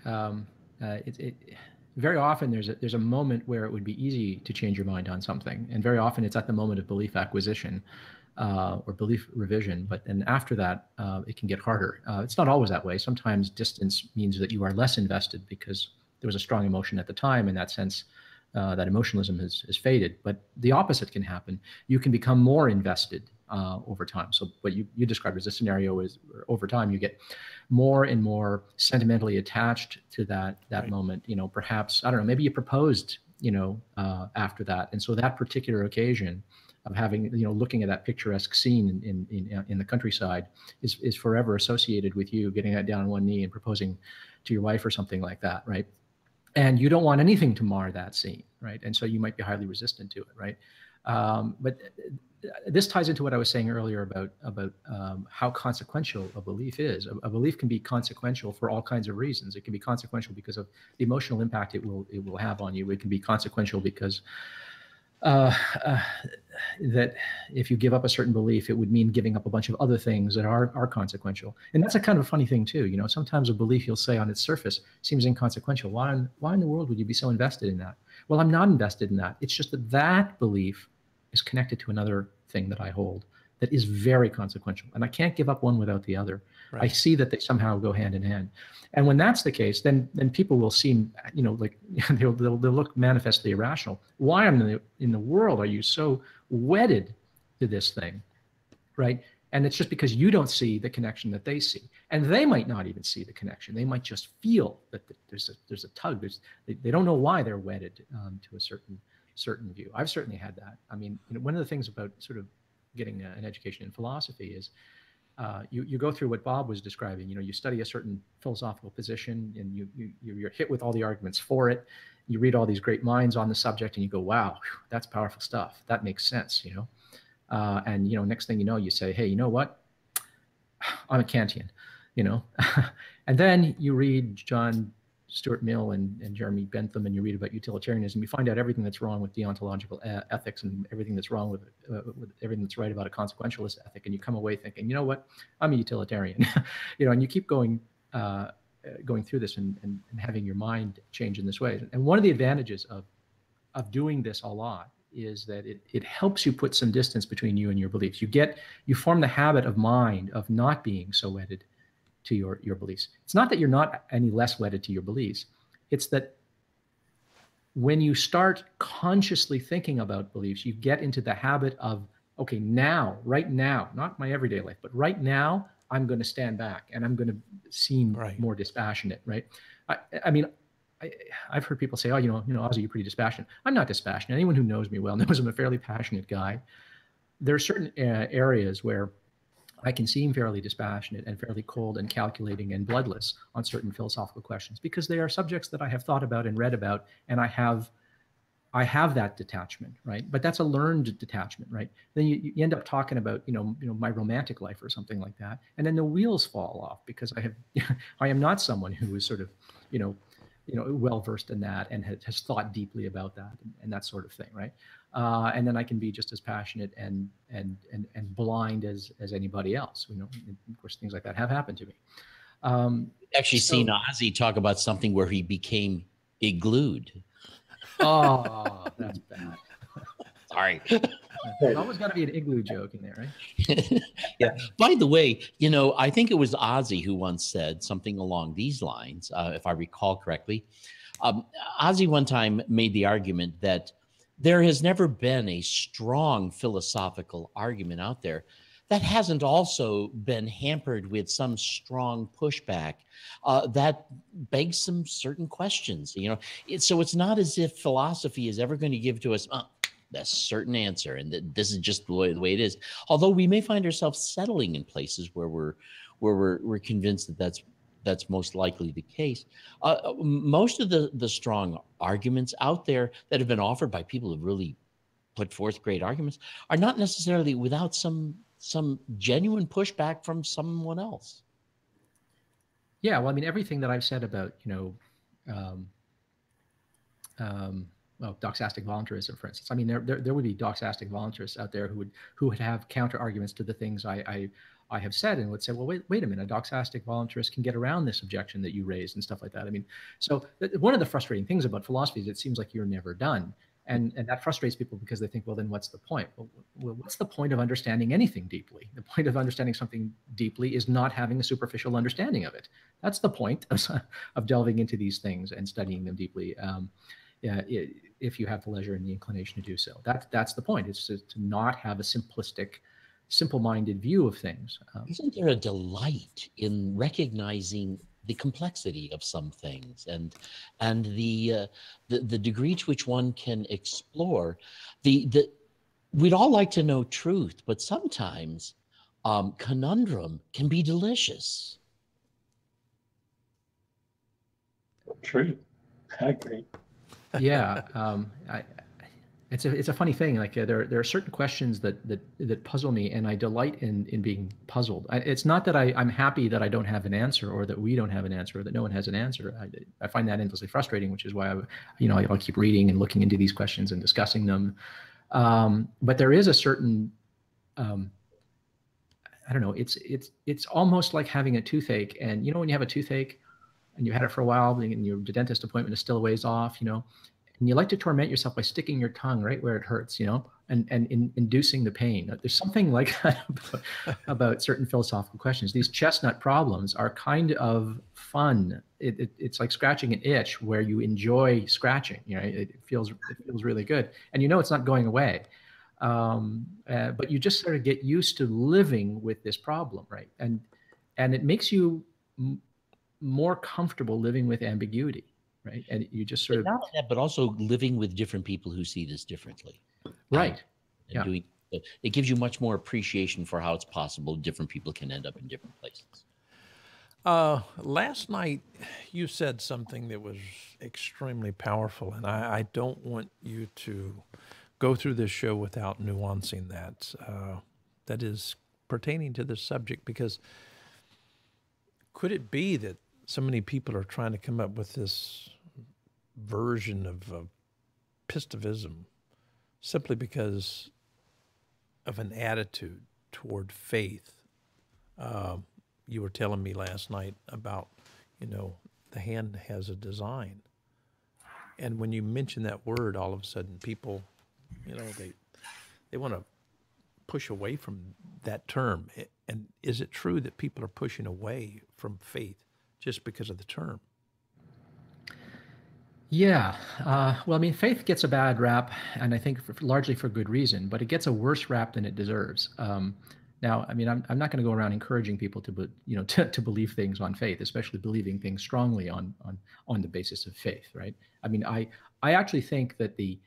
Very often there's a moment where it would be easy to change your mind on something, and very often it's at the moment of belief acquisition or belief revision. But then after that, it can get harder. It's not always that way. Sometimes distance means that you are less invested because there was a strong emotion at the time. In that sense, that emotionalism has faded. But the opposite can happen. You can become more invested over time. So what you described as a scenario is, over time, you get more and more sentimentally attached to that right. moment. You know, perhaps, I don't know, maybe you proposed, after that. And so that particular occasion of having, looking at that picturesque scene in the countryside is forever associated with you getting that down on one knee and proposing to your wife or something like that, right? And you don't want anything to mar that scene, right? And so you might be highly resistant to it, right? But this ties into what I was saying earlier about how consequential a belief is. A belief can be consequential for all kinds of reasons. It can be consequential because of the emotional impact it will have on you. It can be consequential because that if you give up a certain belief, it would mean giving up a bunch of other things that are consequential. And that's a kind of a funny thing too. Sometimes a belief, you'll say on its surface, seems inconsequential. Why in the world would you be so invested in that? Well, I'm not invested in that. It's just that belief is connected to another thing that I hold that is very consequential. And I can't give up one without the other. Right. I see that they somehow go hand in hand. And when that's the case, then people will seem, like they'll look manifestly irrational. Why in the world are you so wedded to this thing, right? And it's just because you don't see the connection that they see. And they might not even see the connection. They might just feel that there's a tug. They don't know why they're wedded to a certain view. I've certainly had that. I mean, one of the things about sort of getting an education in philosophy is you go through what Bob was describing. You study a certain philosophical position, and you're hit with all the arguments for it. You read all these great minds on the subject, and you go, wow, that's powerful stuff. That makes sense, and next thing you know, you say, hey, you know what? I'm a Kantian, and then you read John Stuart Mill and Jeremy Bentham, and you read about utilitarianism, you find out everything that's wrong with deontological ethics and everything that's wrong with everything that's right about a consequentialist ethic, and you come away thinking, you know what, I'm a utilitarian, and you keep going through this and having your mind change in this way. And one of the advantages of doing this a lot is that it helps you put some distance between you and your beliefs. You form the habit of mind of not being so wedded to your beliefs. It's not that you're not any less wedded to your beliefs. It's that when you start consciously thinking about beliefs, you get into the habit of, okay, now, right now, not my everyday life, but right now, I'm going to stand back and I'm going to seem more dispassionate, right? I mean, I've heard people say, oh, Ozzy, you're pretty dispassionate. I'm not dispassionate. Anyone who knows me well knows I'm a fairly passionate guy. There are certain areas where I can seem fairly dispassionate and fairly cold and calculating and bloodless on certain philosophical questions because they are subjects that I have thought about and read about, and I have that detachment, right? But that's a learned detachment, right? Then you end up talking about, my romantic life or something like that, and then the wheels fall off because I am not someone who is sort of, well versed in that and has thought deeply about that and that sort of thing, right? And then I can be just as passionate and blind as anybody else. Of course, things like that have happened to me. Actually, seen Ozzy talk about something where he became iglooed. Oh, that's bad. Sorry. There's always got to be an igloo joke in there, right? Yeah. By the way, I think it was Ozzy who once said something along these lines, if I recall correctly. Ozzy one time made the argument that there has never been a strong philosophical argument out there that hasn't also been hampered with some strong pushback that begs some certain questions. So it's not as if philosophy is ever going to give to us a certain answer, and that this is just the way it is. Although we may find ourselves settling in places where we're convinced that that's most likely the case. Most of the strong arguments out there that have been offered by people who really put forth great arguments are not necessarily without some genuine pushback from someone else. Yeah, well, I mean, everything that I've said about, Doxastic voluntarism, for instance. I mean, there would be Doxastic voluntarists out there who would have counter arguments to the things I have said and would say, well, wait a minute, a Doxastic voluntarist can get around this objection that you raised and stuff like that. I mean, so one of the frustrating things about philosophy is it seems like you're never done. And that frustrates people because they think, well, then what's the point? Well, what's the point of understanding anything deeply? The point of understanding something deeply is not having a superficial understanding of it. That's the point of delving into these things and studying them deeply. If you have the leisure and the inclination to do so, that's the point. It's to not have a simplistic, simple-minded view of things. Isn't there a delight in recognizing the complexity of some things and the degree to which one can explore we'd all like to know truth, but sometimes conundrum can be delicious. True. I agree. Yeah. It's a funny thing. Like there are certain questions that puzzle me, and I delight in being puzzled. It's not that I'm happy that I don't have an answer, or that we don't have an answer, or that no one has an answer. I find that endlessly frustrating, which is why I'll keep reading and looking into these questions and discussing them. But there is a certain, I don't know. It's almost like having a toothache, and when you have a toothache, and you had it for a while, and your dentist appointment is still a ways off, and you like to torment yourself by sticking your tongue right where it hurts, and inducing the pain. There's something like that about certain philosophical questions. These chestnut problems are kind of fun. It's like scratching an itch where you enjoy scratching. It feels really good, and it's not going away. But you just sort of get used to living with this problem, right? And it makes you more comfortable living with ambiguity. Right. And you just sort of. Not only that, but also living with different people who see this differently. Right. And it gives you much more appreciation for how it's possible different people can end up in different places. Last night, you said something that was extremely powerful, and I don't want you to go through this show without nuancing that. That is pertaining to this subject, because could it be that so many people are trying to come up with this version of apistevism simply because of an attitude toward faith. You were telling me last night about, the hand has a design. And when you mention that word, all of a sudden people, they want to push away from that term. And is it true that people are pushing away from faith just because of the term? Yeah. Well, I mean, faith gets a bad rap, and I think largely for good reason, but it gets a worse rap than it deserves. Now, I mean, I'm not going to go around encouraging people to believe things on faith, especially believing things strongly on the basis of faith, right? I mean, I actually think that the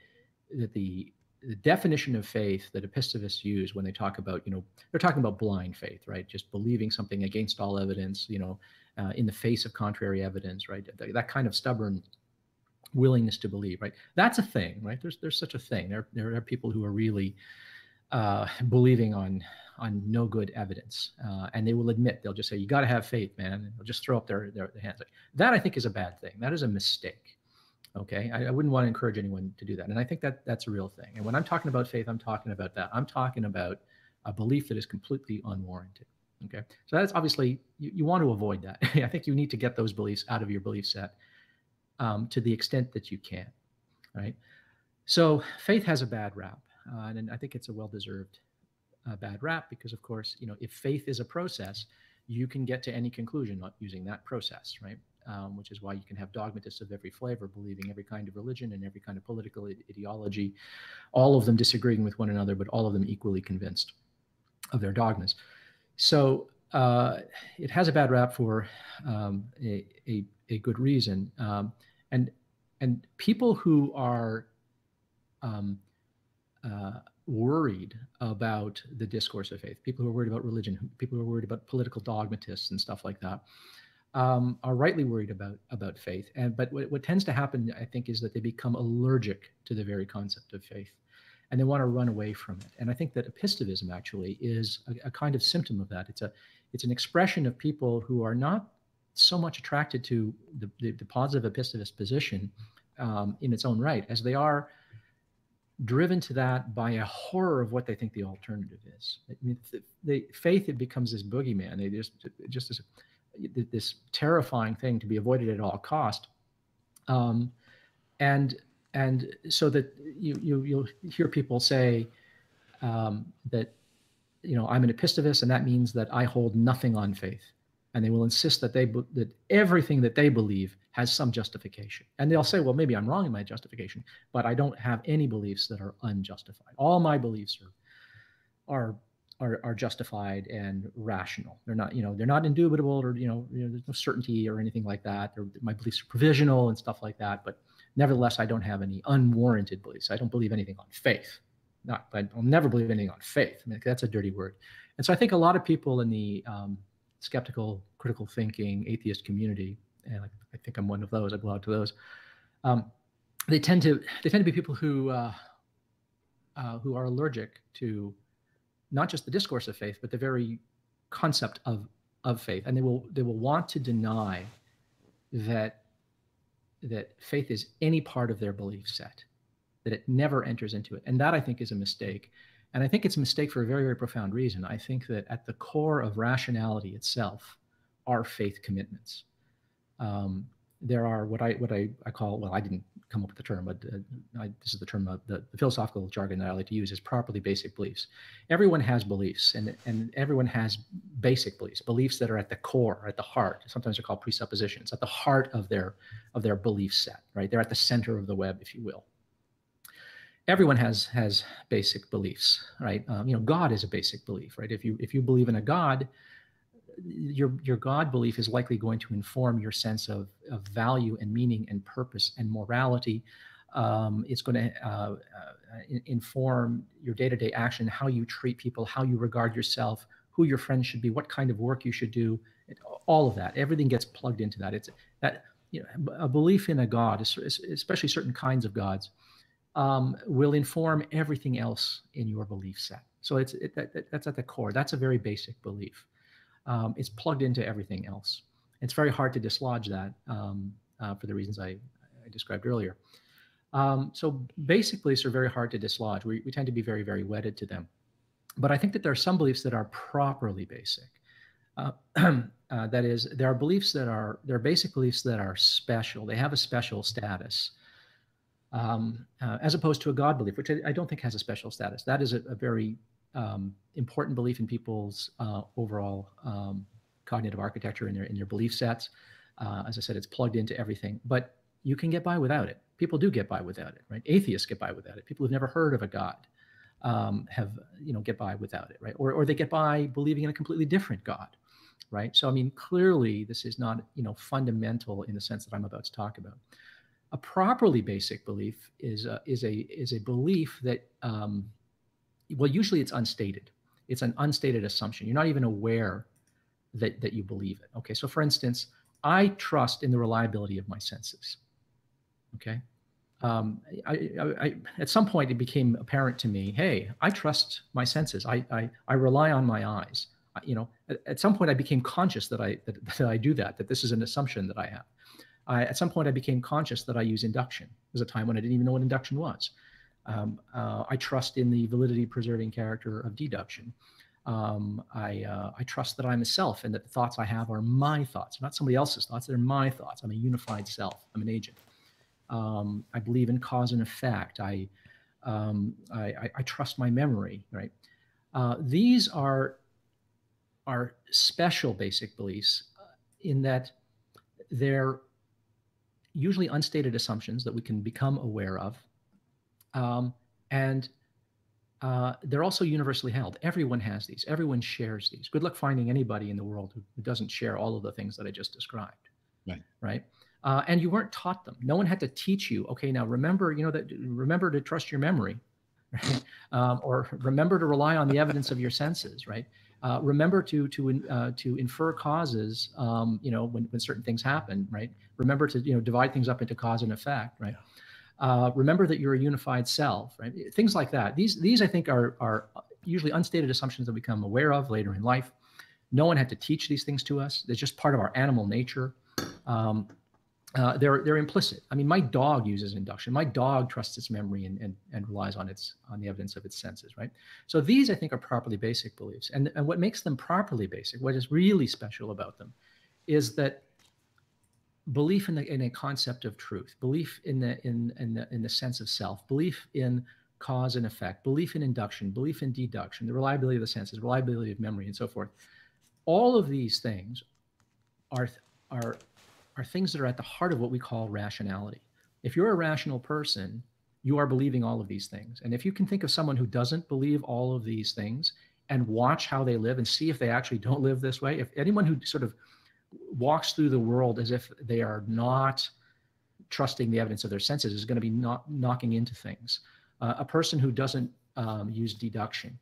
definition of faith that apistevists use when they talk about, they're talking about blind faith, right? Just believing something against all evidence, in the face of contrary evidence, right? That kind of stubborn willingness to believe, right? That's a thing, right? There's such a thing. There are people who are really believing on no good evidence, and they will admit, they'll just say, "You got to have faith, man." And they'll just throw up their hands. That I think is a bad thing. That is a mistake. Okay, I wouldn't want to encourage anyone to do that, and I think that's a real thing. And when I'm talking about faith, I'm talking about that. I'm talking about a belief that is completely unwarranted. Okay, so that's obviously you want to avoid that. I think you need to get those beliefs out of your belief set to the extent that you can, right? So faith has a bad rap, and I think it's a well-deserved bad rap because, of course, if faith is a process, you can get to any conclusion not using that process, right? Which is why you can have dogmatists of every flavor believing every kind of religion and every kind of political ideology, all of them disagreeing with one another, but all of them equally convinced of their dogmas. So it has a bad rap for a good reason. And people who are worried about the discourse of faith, people who are worried about religion, people who are worried about political dogmatists and stuff like that, are rightly worried about faith. But what tends to happen, I think, is that they become allergic to the very concept of faith, and they want to run away from it. And I think that apistevism actually is a kind of symptom of that. It's an expression of people who are not so much attracted to the positive apistivist position in its own right, as they are driven to that by a horror of what they think the alternative is. I mean, faith, it becomes this boogeyman. They just this terrifying thing to be avoided at all cost. And so that you'll hear people say that, I'm an apistivist, and that means that I hold nothing on faith. And they will insist that that everything that they believe has some justification. And they'll say, well, maybe I'm wrong in my justification, but I don't have any beliefs that are unjustified. All my beliefs are justified and rational. They're not, they're not indubitable, or there's no certainty or anything like that. My beliefs are provisional and stuff like that. But nevertheless, I don't have any unwarranted beliefs. I don't believe anything on faith. I'll never believe anything on faith. I mean, that's a dirty word. And so I think a lot of people in the skeptical, critical thinking, atheist community, and I think I'm one of those. I belong to those. They tend to be people who are allergic to not just the discourse of faith, but the very concept of faith, and they will want to deny that faith is any part of their belief set, that it never enters into it, and that I think is a mistake. And I think it's a mistake for a very, very profound reason. I think that at the core of rationality itself are faith commitments. There are what I call, well, I didn't come up with the term, but this is the term of the philosophical jargon that I like to use, is properly basic beliefs. Everyone has beliefs, and everyone has basic beliefs that are at the core, at the heart. Sometimes they're called presuppositions, at the heart of their belief set, right? They're at the center of the web, if you will. Everyone has basic beliefs, right? God is a basic belief, right? If you believe in a God, your God belief is likely going to inform your sense of value and meaning and purpose and morality. It's going to inform your day-to-day action, how you treat people, how you regard yourself, who your friends should be, what kind of work you should do, all of that. Everything gets plugged into that. It's that a belief in a God, especially certain kinds of gods, will inform everything else in your belief set. So that's at the core. That's a very basic belief. It's plugged into everything else. It's very hard to dislodge that for the reasons I described earlier. So basic beliefs are very hard to dislodge. We tend to be very, very wedded to them. But I think that there are some beliefs that are properly basic. That is, there are basic beliefs that are special. They have a special status, as opposed to a God belief, which I don't think has a special status. That is a very important belief in people's overall cognitive architecture in their belief sets. As I said, it's plugged into everything, but you can get by without it. People do get by without it, right? Atheists get by without it. People who've never heard of a God get by without it, right? Or they get by believing in a completely different God, right? So I mean, clearly this is not fundamental in the sense that I'm about to talk about. A properly basic belief is a belief that well, usually it's unstated. It's an unstated assumption. You're not even aware that you believe it. Okay, so for instance, I trust in the reliability of my senses. Okay, at some point it became apparent to me, hey, I trust my senses. I rely on my eyes. At some point I became conscious that I do that. That this is an assumption that I have. At some point I became conscious that I use induction. There was a time when I didn't even know what induction was. I trust in the validity preserving character of deduction. I trust that I'm a self and that the thoughts I have are my thoughts, not somebody else's thoughts. They're my thoughts. I'm a unified self. I'm an agent. I believe in cause and effect. I trust my memory. Right. These are special basic beliefs in that they're usually unstated assumptions that we can become aware of. And they're also universally held. Everyone has these. Everyone shares these. Good luck finding anybody in the world who doesn't share all of the things that I just described. Right. And you weren't taught them. No one had to teach you. Okay, now remember, remember to trust your memory, right? Or remember to rely on the evidence of your senses. Right. Remember to infer causes. When certain things happen. Right. Remember to divide things up into cause and effect. Right. Remember that you're a unified self, right? Things like that. These I think are usually unstated assumptions that we become aware of later in life. No one had to teach these things to us. It's just part of our animal nature. They're implicit. I mean, my dog uses induction. My dog trusts its memory and relies on the evidence of its senses, right? So these I think are properly basic beliefs. And what makes them properly basic, what is really special about them, is that belief in a concept of truth, belief in the sense of self, belief in cause and effect, belief in induction, belief in deduction, the reliability of the senses, reliability of memory, and so forth. All of these things are things that are at the heart of what we call rationality. If you're a rational person, you are believing all of these things. And if you can think of someone who doesn't believe all of these things and watch how they live and see if they actually don't live this way, if anyone who sort of walks through the world as if they are not trusting the evidence of their senses is going to be knocking into things. A person who doesn't use deduction,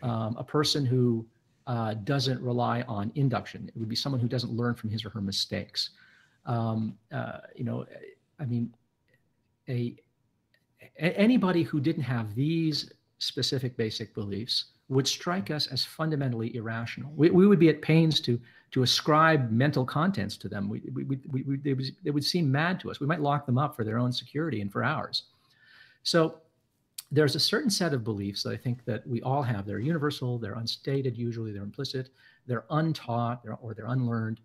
a person who doesn't rely on induction, it would be someone who doesn't learn from his or her mistakes. Anybody who didn't have these specific basic beliefs would strike us as fundamentally irrational. We would be at pains to ascribe mental contents to them. They would seem mad to us. We might lock them up for their own security and for ours. So there's a certain set of beliefs that I think that we all have. They're universal, they're unstated usually, they're implicit, they're untaught, or they're unlearned,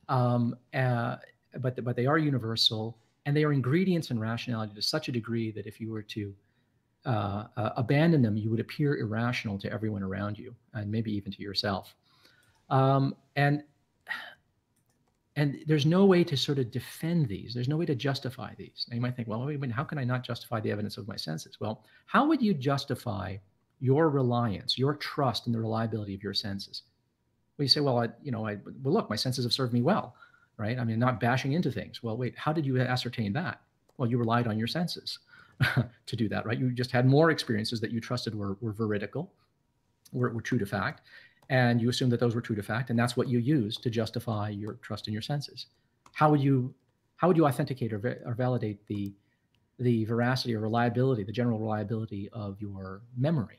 but they are universal, and they are ingredients in rationality to such a degree that if you were to abandon them, you would appear irrational to everyone around you, and maybe even to yourself. And there's no way to sort of defend these. There's no way to justify these. Now you might think, well, wait a minute, how can I not justify the evidence of my senses? Well, how would you justify your reliance, your trust in the reliability of your senses? Well, you say, well, look, my senses have served me well, right? I mean, not bashing into things. Well, wait, how did you ascertain that? Well, you relied on your senses to do that, right? You just had more experiences that you trusted were veridical, were true to fact. And you assume that those were true to fact, and that's what you use to justify your trust in your senses. How would you authenticate or validate the veracity or reliability, the general reliability of your memory,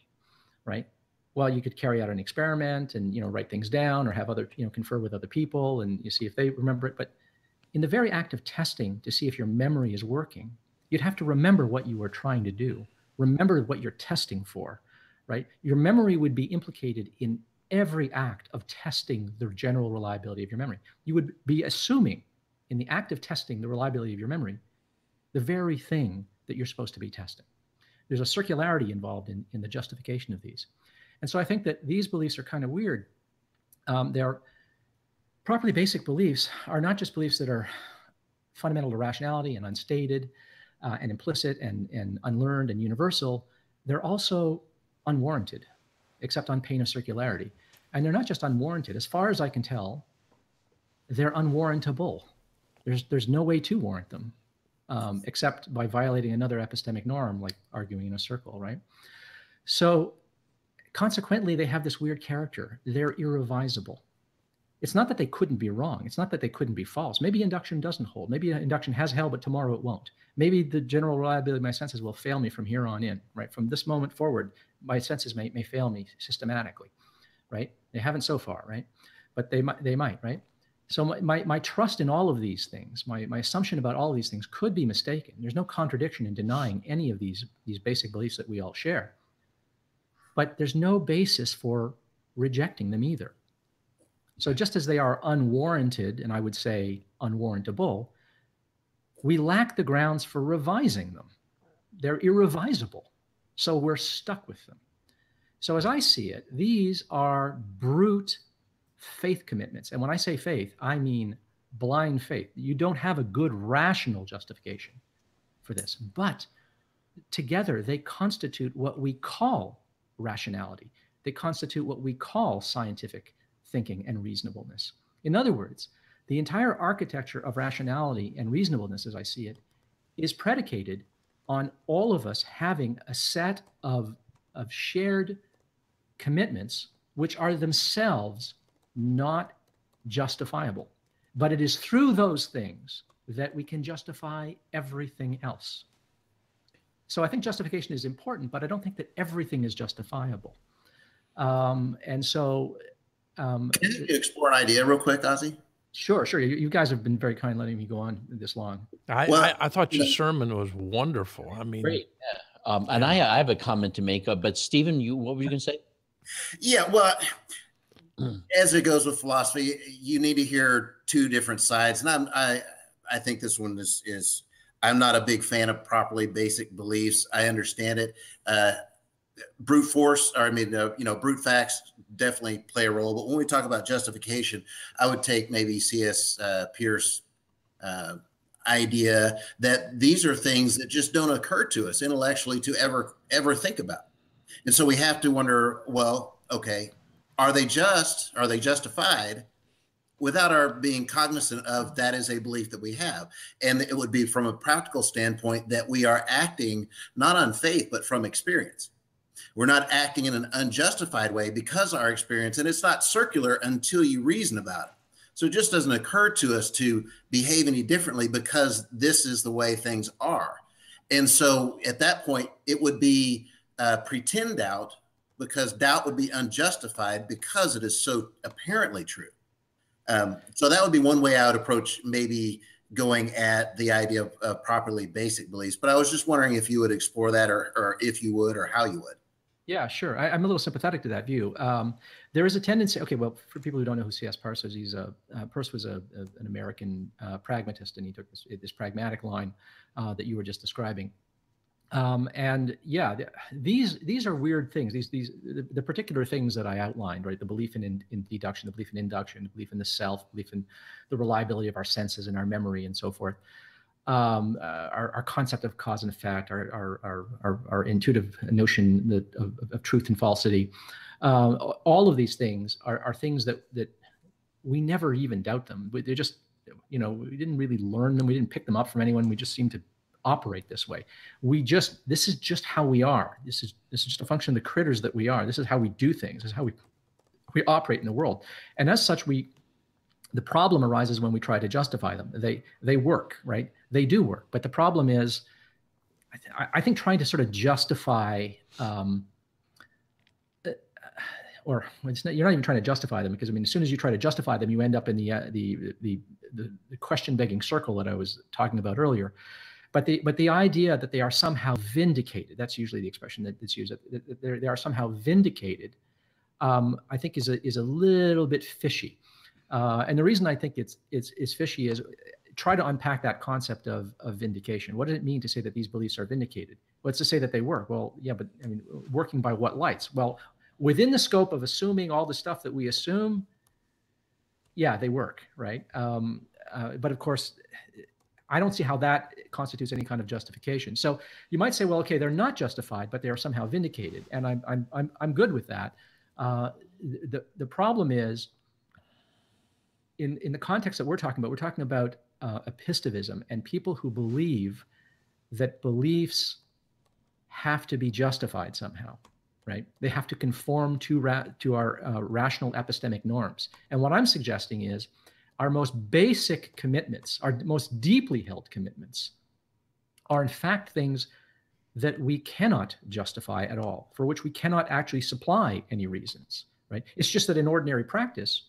right? well, you could carry out an experiment and, write things down or have other, confer with other people and you see if they remember it. But in the very act of testing to see if your memory is working, you'd have to remember what you were trying to do. Remember what you're testing for, right? Your memory would be implicated in every act of testing the general reliability of your memory. You would be assuming in the act of testing the reliability of your memory, the very thing that you're supposed to be testing. There's a circularity involved in the justification of these. And so I think that these beliefs are kind of weird. They're properly basic beliefs are not just beliefs that are fundamental to rationality and unstated and implicit and unlearned and universal. They're also unwarranted, except on pain of circularity. And they're not just unwarranted. As far as I can tell, they're unwarrantable. There's no way to warrant them, except by violating another epistemic norm, like arguing in a circle, right? So consequently, they have this weird character. They're irrevisable. It's not that they couldn't be wrong. It's not that they couldn't be false. Maybe induction doesn't hold. Maybe induction has held, but tomorrow it won't. Maybe the general reliability of my senses will fail me from here on in, right? From this moment forward, my senses may fail me systematically, right? They haven't so far, right? But they might, right? So my trust in all of these things, my assumption about all of these things could be mistaken. There's no contradiction in denying any of these basic beliefs that we all share. But there's no basis for rejecting them either. So just as they are unwarranted, and I would say unwarrantable, we lack the grounds for revising them. They're irrevisable. So we're stuck with them. So as I see it, these are brute faith commitments. And when I say faith, I mean blind faith. You don't have a good rational justification for this. But together, they constitute what we call rationality. They constitute what we call scientific thinking and reasonableness. In other words, the entire architecture of rationality and reasonableness, as I see it, is predicated on all of us having a set of shared commitments which are themselves not justifiable. But it is through those things that we can justify everything else. So I think justification is important, but I don't think that everything is justifiable. And so can you explore an idea real quick, Ozzy? Sure. You guys have been very kind letting me go on this long. I thought your sermon was wonderful. I mean, great. Yeah. And I have a comment to make. But Stephen, what were you going to say? Yeah. Well, as it goes with philosophy, you need to hear two different sides, and I think this one is I'm not a big fan of properly basic beliefs. I understand it. Brute force, or brute facts definitely play a role. But when we talk about justification, I would take maybe C.S. Pierce idea that these are things that just don't occur to us intellectually to ever think about. And so we have to wonder, well, okay, are they just? Are they justified? Without our being cognizant of that is a belief that we have. And it would be from a practical standpoint that we are acting not on faith, but from experience. We're not acting in an unjustified way because of our experience, and it's not circular until you reason about it. So it just doesn't occur to us to behave any differently because this is the way things are. And so at that point, it would be pretend doubt, because doubt would be unjustified because it is so apparently true. So that would be one way I would approach maybe going at the idea of properly basic beliefs. But I was just wondering if you would explore that, or if you would, or how you would. Yeah, sure. I'm a little sympathetic to that view. There is a tendency. Okay, well, for people who don't know who C.S. Peirce is, Peirce was an American pragmatist, and he took this pragmatic line that you were just describing. And yeah, these are weird things. The particular things that I outlined, right? The belief in deduction, the belief in induction, the belief in the self, belief in the reliability of our senses and our memory, and so forth. Our concept of cause and effect, our intuitive notion of truth and falsity. All of these things are things that we never even doubt them. They're just, we didn't really learn them. We didn't pick them up from anyone. We just seem to operate this way. This is just how we are. This is just a function of the critters that we are. This is how we do things. This is how we operate in the world. And as such, the problem arises when we try to justify them. They work, right? They do work. But the problem is, I think trying to sort of justify or it's not, you're not even trying to justify them, because I mean, as soon as you try to justify them, you end up in the question begging circle that I was talking about earlier. But the idea that they are somehow vindicated, that's usually the expression that's used, that they are somehow vindicated, I think is a little bit fishy. And the reason I think it's fishy is, try to unpack that concept of vindication. What does it mean to say that these beliefs are vindicated? Well, it's to say that they work. Well, yeah, but I mean, working by what lights? Well, within the scope of assuming all the stuff that we assume, yeah, they work, right? But of course, I don't see how that constitutes any kind of justification. So you might say, well, okay, they're not justified, but they are somehow vindicated, and I'm good with that. The problem is, in the context that we're talking about apistevism, and people who believe that beliefs have to be justified somehow, right? They have to conform to our rational epistemic norms. And what I'm suggesting is, our most basic commitments, our most deeply held commitments, are in fact things that we cannot justify at all, for which we cannot actually supply any reasons, right? It's just that in ordinary practice,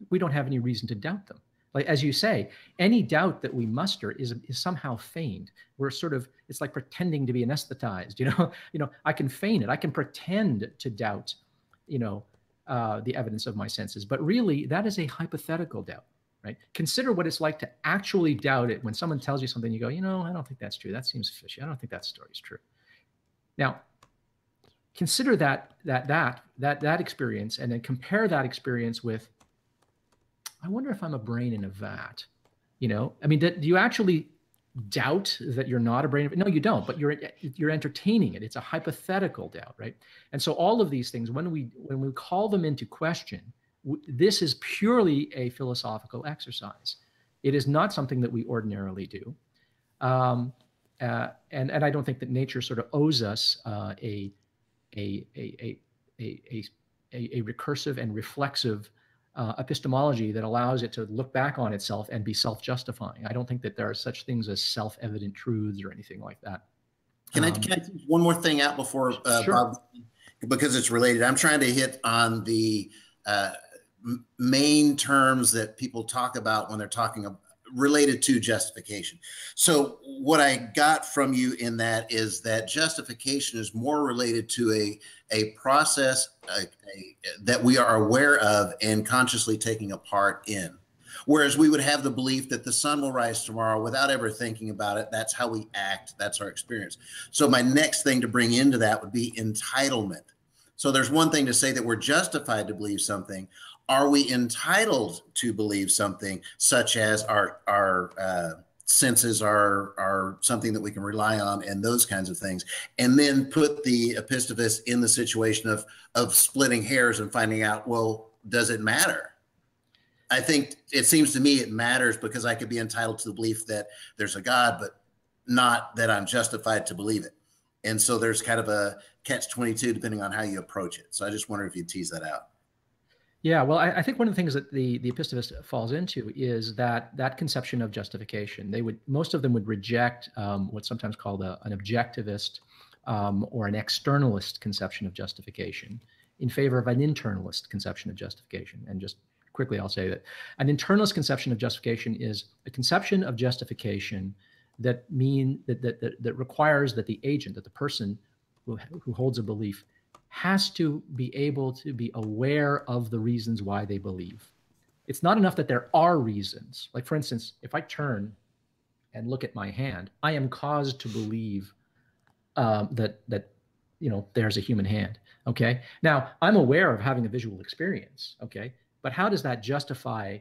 we don't have any reason to doubt them. Like, as you say, any doubt that we muster is somehow feigned. We're sort of, it's like pretending to be anesthetized, you know, I can feign it. I can pretend to doubt, the evidence of my senses, but really that is a hypothetical doubt, right? Consider what it's like to actually doubt it when someone tells you something, you go, I don't think that's true. That seems fishy. I don't think that story's true. Now, consider that experience, and then compare that experience with, I wonder if I'm a brain in a vat. I mean, do you actually doubt that you're not a brain? No, you don't, but you're entertaining it. It's a hypothetical doubt, right? And so all of these things, when we call them into question, this is purely a philosophical exercise. It is not something that we ordinarily do. And I don't think that nature sort of owes us a recursive and reflexive epistemology that allows it to look back on itself and be self-justifying. I don't think that there are such things as self-evident truths or anything like that. Can I tease one more thing out before sure. Bob, because it's related? I'm trying to hit on the main terms that people talk about when they're talking about related to justification. So what I got from you in that is that justification is more related to a process that we are aware of and consciously taking a part in. Whereas we would have the belief that the sun will rise tomorrow without ever thinking about it. That's how we act. That's our experience. So my next thing to bring into that would be entitlement. So there's one thing to say that we're justified to believe something. Are we entitled to believe something, such as our senses are something that we can rely on, and those kinds of things? And then put the epistivist in the situation of splitting hairs and finding out, well, does it matter? I think it seems to me it matters, because I could be entitled to the belief that there's a God, but not that I'm justified to believe it. And so there's kind of a catch-22 depending on how you approach it. So I just wonder if you'd tease that out. Yeah, well, I think one of the things that the epistemist falls into is that conception of justification. Most of them would reject what's sometimes called an objectivist or an externalist conception of justification in favor of an internalist conception of justification. And just quickly, I'll say that an internalist conception of justification is a conception of justification that requires that the agent, that the person who holds a belief, has to be able to be aware of the reasons why they believe. It's not enough that there are reasons. Like, for instance, if I turn and look at my hand, I am caused to believe that there's a human hand. Okay. Now, I'm aware of having a visual experience. Okay. But how does that justify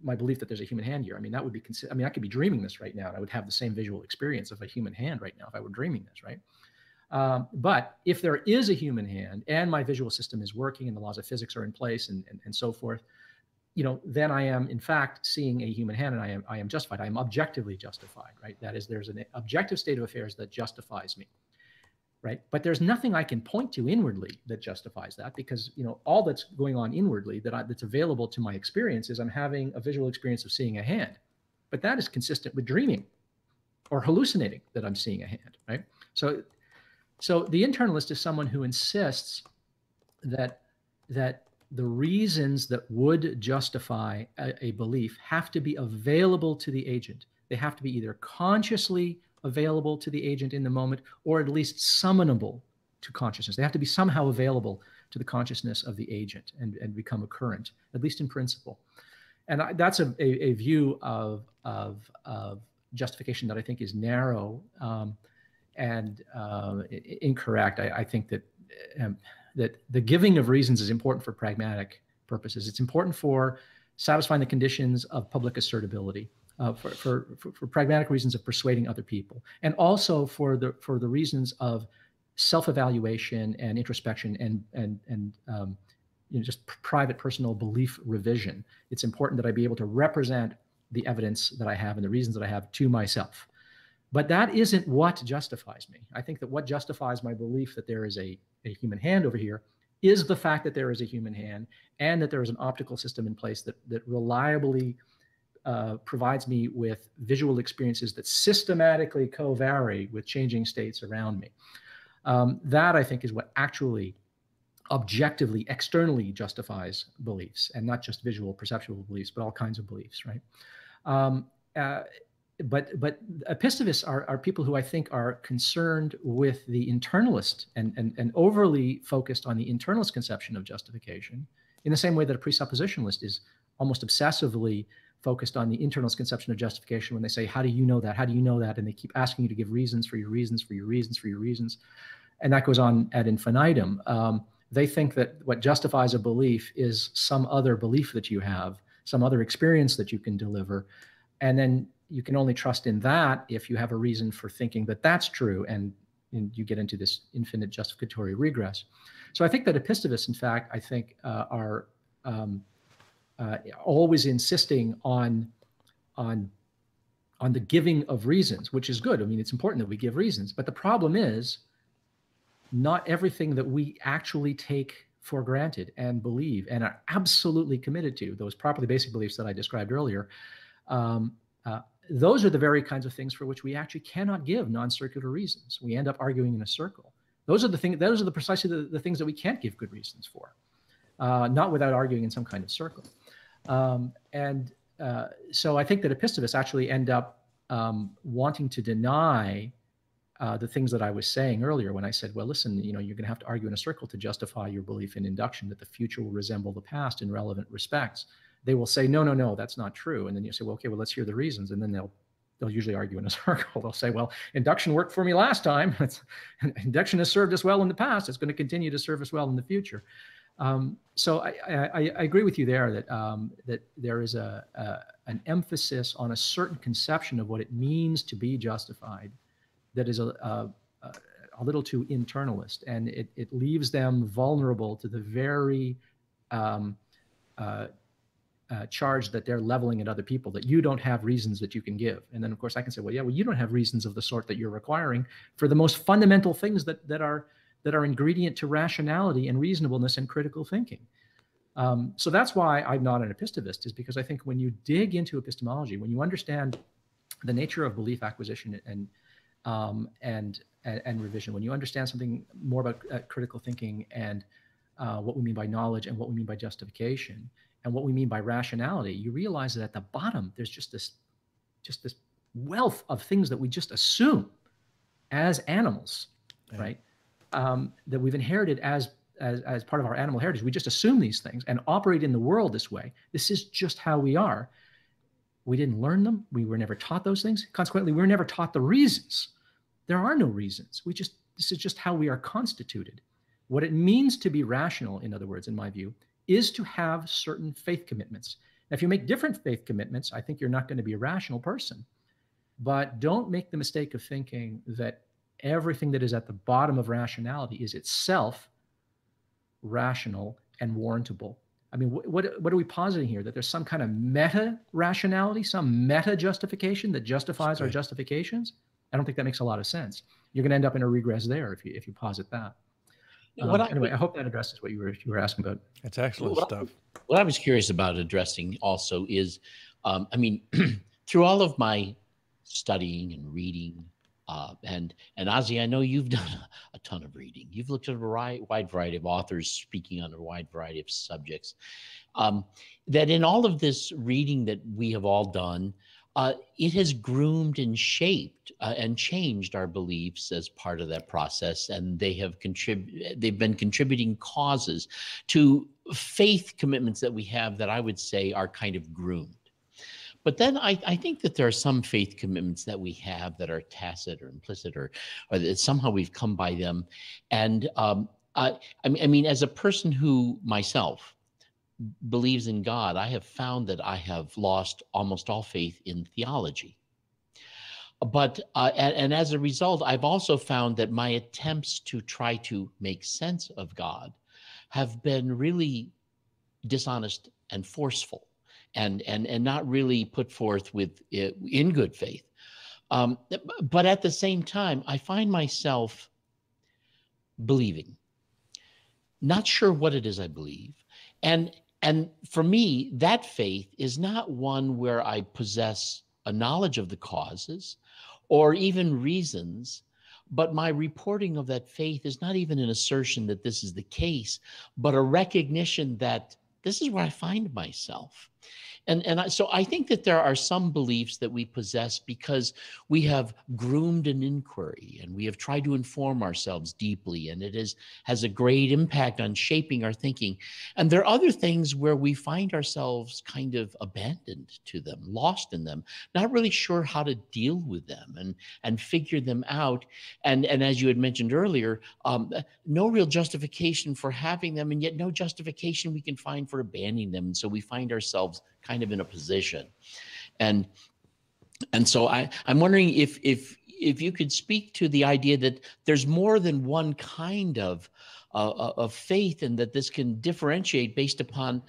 my belief that there's a human hand here? I mean, that would be I could be dreaming this right now, and I would have the same visual experience of a human hand right now if I were dreaming this, right? But if there is a human hand and my visual system is working and the laws of physics are in place and so forth, then I am in fact seeing a human hand, and I am justified. I am objectively justified, right? That is, there's an objective state of affairs that justifies me, right? But there's nothing I can point to inwardly that justifies that, because all that's going on inwardly that's available to my experience is I'm having a visual experience of seeing a hand, but that is consistent with dreaming or hallucinating that I'm seeing a hand, right? So the internalist is someone who insists that the reasons that would justify a belief have to be available to the agent. They have to be either consciously available to the agent in the moment, or at least summonable to consciousness. They have to be somehow available to the consciousness of the agent and become occurrent, at least in principle. And that's a view of justification that I think is narrow and incorrect. I think that that the giving of reasons is important for pragmatic purposes. It's important for satisfying the conditions of public assertability, for pragmatic reasons of persuading other people, and also for the reasons of self-evaluation and introspection and just private personal belief revision. It's important that I be able to represent the evidence that I have and the reasons that I have to myself. But that isn't what justifies me. I think that what justifies my belief that there is a human hand over here is the fact that there is a human hand and that there is an optical system in place that reliably provides me with visual experiences that systematically co-vary with changing states around me. That, I think, is what actually objectively, externally justifies beliefs, and not just visual, perceptual beliefs, but all kinds of beliefs, right? But apistevists are people who I think are concerned with the internalist and overly focused on the internalist conception of justification, in the same way that a presuppositionalist is almost obsessively focused on the internalist conception of justification when they say, how do you know that? How do you know that? And they keep asking you to give reasons for your reasons, for your reasons, for your reasons. And that goes on ad infinitum. They think that what justifies a belief is some other belief that you have, some other experience that you can deliver. And then you can only trust in that if you have a reason for thinking that that's true, and you get into this infinite justificatory regress. So I think that apistevists, in fact, I think are always insisting on the giving of reasons, which is good. I mean, it's important that we give reasons, but the problem is not everything that we actually take for granted and believe and are absolutely committed to, those properly basic beliefs that I described earlier, those are the very kinds of things for which we actually cannot give non-circular reasons. We end up arguing in a circle. Those are the things. Those are precisely the things that we can't give good reasons for, not without arguing in some kind of circle. So I think that apistevists actually end up wanting to deny the things that I was saying earlier when I said, well, listen, you're going to have to argue in a circle to justify your belief in induction that the future will resemble the past in relevant respects. They will say, no, that's not true. And then you say, well, okay, well, let's hear the reasons. And then they'll usually argue in a circle. They'll say, well, induction worked for me last time. Induction has served us well in the past. It's going to continue to serve us well in the future. So I agree with you there that there is an emphasis on a certain conception of what it means to be justified that is a little too internalist, and it leaves them vulnerable to the very charge that they're leveling at other people, that you don't have reasons that you can give. And then, of course, I can say, well, you don't have reasons of the sort that you're requiring for the most fundamental things that are ingredient to rationality and reasonableness and critical thinking. So that's why I'm not an apistivist, is because I think when you dig into epistemology, when you understand the nature of belief acquisition and revision, when you understand something more about critical thinking and what we mean by knowledge and what we mean by justification and what we mean by rationality, you realize that at the bottom there's just this wealth of things that we just assume as animals, yeah. Right? That we've inherited as part of our animal heritage. We just assume these things and operate in the world this way. This is just how we are. We didn't learn them. We were never taught those things. Consequently, we were never taught the reasons. There are no reasons. This is just how we are constituted. What it means to be rational, in other words, in my view, is to have certain faith commitments. Now, if you make different faith commitments, I think you're not going to be a rational person. But don't make the mistake of thinking that everything that is at the bottom of rationality is itself rational and warrantable. I mean, what are we positing here? That there's some kind of meta rationality, some meta justification that justifies our justifications? I don't think that makes a lot of sense. You're going to end up in a regress there if you posit that. Anyway, I hope that addresses what you were asking about. It's excellent stuff. What I was curious about addressing also is, through all of my studying and reading And Ozzy, I know you've done a ton of reading. You've looked at a wide variety of authors speaking on a wide variety of subjects. That in all of this reading that we have all done, it has groomed and shaped and changed our beliefs as part of that process, and they've been contributing causes to faith commitments that we have that I would say are kind of groomed. But then I think that there are some faith commitments that we have that are tacit or implicit, or that somehow we've come by them. And I mean, as a person who myself believes in God, I have found that I have lost almost all faith in theology. But and as a result, I've also found that my attempts to try to make sense of God have been really dishonest and forceful, and not really put forth with in good faith. But at the same time, I find myself believing, not sure what it is I believe, and for me, that faith is not one where I possess a knowledge of the causes or even reasons, but my reporting of that faith is not even an assertion that this is the case, but a recognition that this is where I find myself. So I think that there are some beliefs that we possess because we have groomed an inquiry and we have tried to inform ourselves deeply, and it has a great impact on shaping our thinking. And there are other things where we find ourselves kind of abandoned to them, lost in them, not really sure how to deal with them and figure them out. And as you had mentioned earlier, no real justification for having them, and yet no justification we can find for abandoning them. And so we find ourselves kind of in a position. And so I'm wondering if you could speak to the idea that there's more than one kind of faith, and that this can differentiate based upon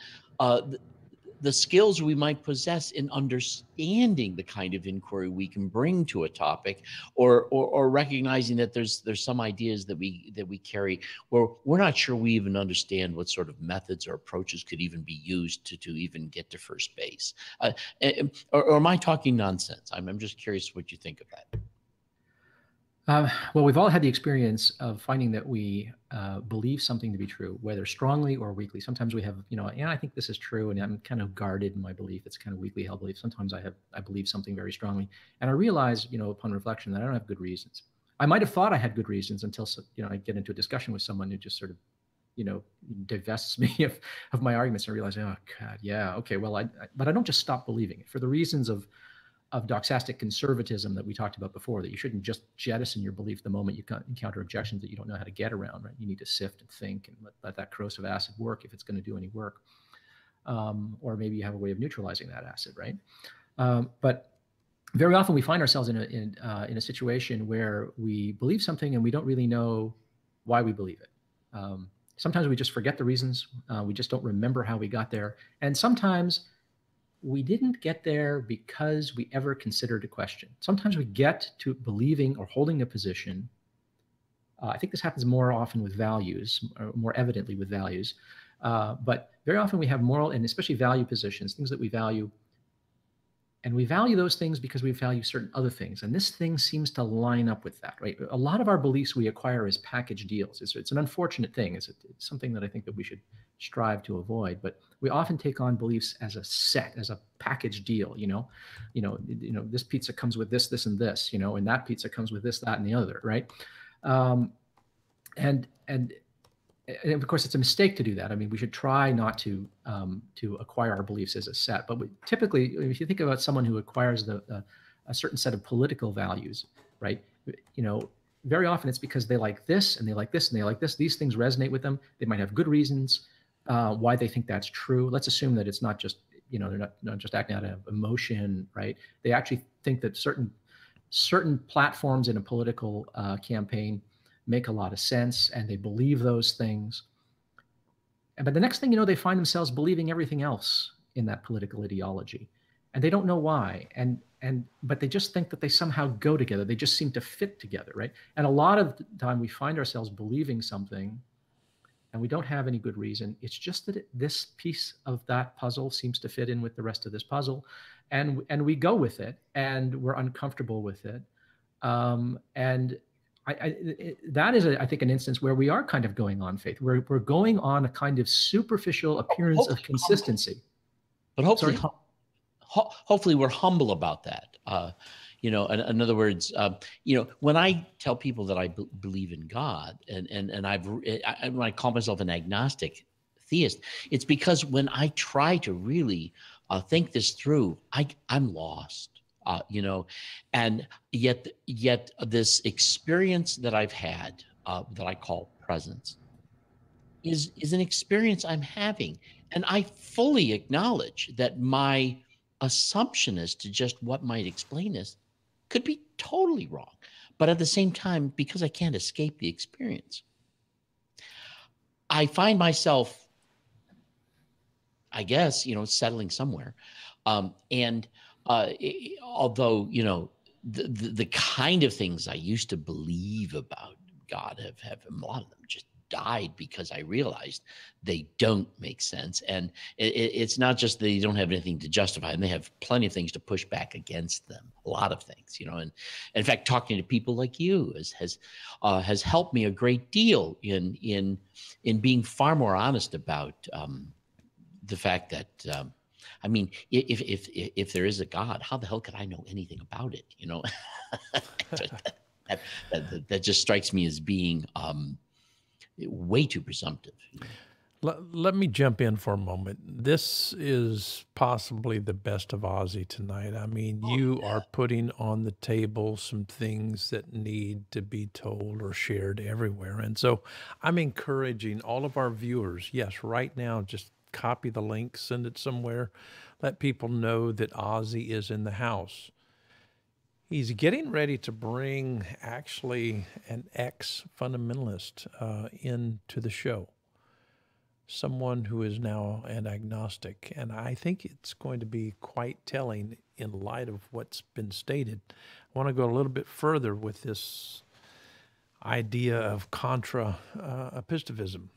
the skills we might possess in understanding the kind of inquiry we can bring to a topic, or recognizing that there's some ideas that we carry where we're not sure we even understand what sort of methods or approaches could even be used to even get to first base. Or am I talking nonsense? I'm just curious what you think of that. Well, we've all had the experience of finding that we believe something to be true, whether strongly or weakly. Sometimes we have, I think this is true, and I'm kind of guarded in my belief. It's kind of weakly held belief. Sometimes I believe something very strongly, and I realize, upon reflection, that I don't have good reasons. I might have thought I had good reasons until, I get into a discussion with someone who just sort of, divests me of my arguments, and I realize, oh God, yeah, okay, well, but I don't just stop believing it for the reasons of doxastic conservatism that we talked about before, that you shouldn't just jettison your belief the moment you encounter objections that you don't know how to get around, right? You need to sift and think and let that corrosive acid work if it's going to do any work. Or maybe you have a way of neutralizing that acid, right? But very often we find ourselves in a situation where we believe something and we don't really know why we believe it. Sometimes we just forget the reasons. We just don't remember how we got there. And sometimes we didn't get there because we ever considered a question. Sometimes we get to believing or holding a position. I think this happens more often with values, or more evidently with values. But very often we have moral and especially value positions, things that we value. And we value those things because we value certain other things. And this thing seems to line up with that, right? A lot of our beliefs we acquire as package deals. It's an unfortunate thing. It's something that I think that we should strive to avoid. But we often take on beliefs as a set, as a package deal. This pizza comes with this, this, and this. And that pizza comes with this, that, and the other, right? And of course, it's a mistake to do that. I mean, we should try not to acquire our beliefs as a set. But typically, if you think about someone who acquires a certain set of political values, right? Very often it's because they like this, and they like this, and they like this. These things resonate with them. They might have good reasons why they think that's true. Let's assume that it's not just, they're not just acting out of emotion, right? They actually think that certain platforms in a political campaign make a lot of sense, and they believe those things. But the next thing you know, they find themselves believing everything else in that political ideology, and they don't know why. But they just think that they somehow go together. They just seem to fit together, right? And a lot of the time we find ourselves believing something and we don't have any good reason. It's just that this piece of that puzzle seems to fit in with the rest of this puzzle, and we go with it, and we're uncomfortable with it. And that is, I think, an instance where we are kind of going on faith. We're going on a kind of superficial appearance of consistency. But hopefully, hopefully we're humble about that. You know, in other words, you know, when I tell people that I believe in God, and when I call myself an agnostic theist, it's because when I try to really think this through, I'm lost. You know, and yet this experience that I've had that I call presence is an experience I'm having, and I fully acknowledge that my assumption as to just what might explain this could be totally wrong. But at the same time, because I can't escape the experience, I find myself, I guess, you know, settling somewhere, although, you know, the kind of things I used to believe about God have a lot of them just died because I realized they don't make sense. And it's not just they don't have anything to justify, and they have plenty of things to push back against them, a lot of things, you know. And in fact, talking to people like you has helped me a great deal in being far more honest about the fact that I mean, if there is a God, how the hell could I know anything about it? You know, that just strikes me as being way too presumptive. Let me jump in for a moment. This is possibly the best of Ozzy tonight. I mean, you are putting on the table some things that need to be told or shared everywhere. And so I'm encouraging all of our viewers, yes, right now, just copy the link, send it somewhere, let people know that Ozzy is in the house. He's getting ready to bring actually an ex-fundamentalist into the show, someone who is now an agnostic. And I think it's going to be quite telling in light of what's been stated. I want to go a little bit further with this idea of Contra apistevism.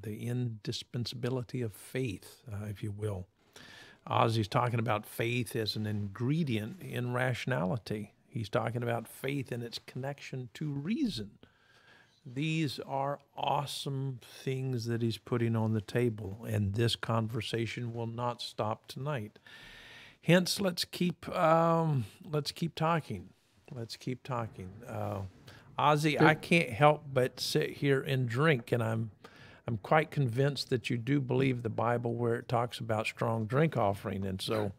The indispensability of faith, if you will. Ozzy's talking about faith as an ingredient in rationality. He's talking about faith and its connection to reason. These are awesome things that he's putting on the table, and this conversation will not stop tonight. Hence, let's keep talking. Let's keep talking. Ozzy, I can't help but sit here and drink, and I'm quite convinced that you do believe the Bible where it talks about strong drink offering. And so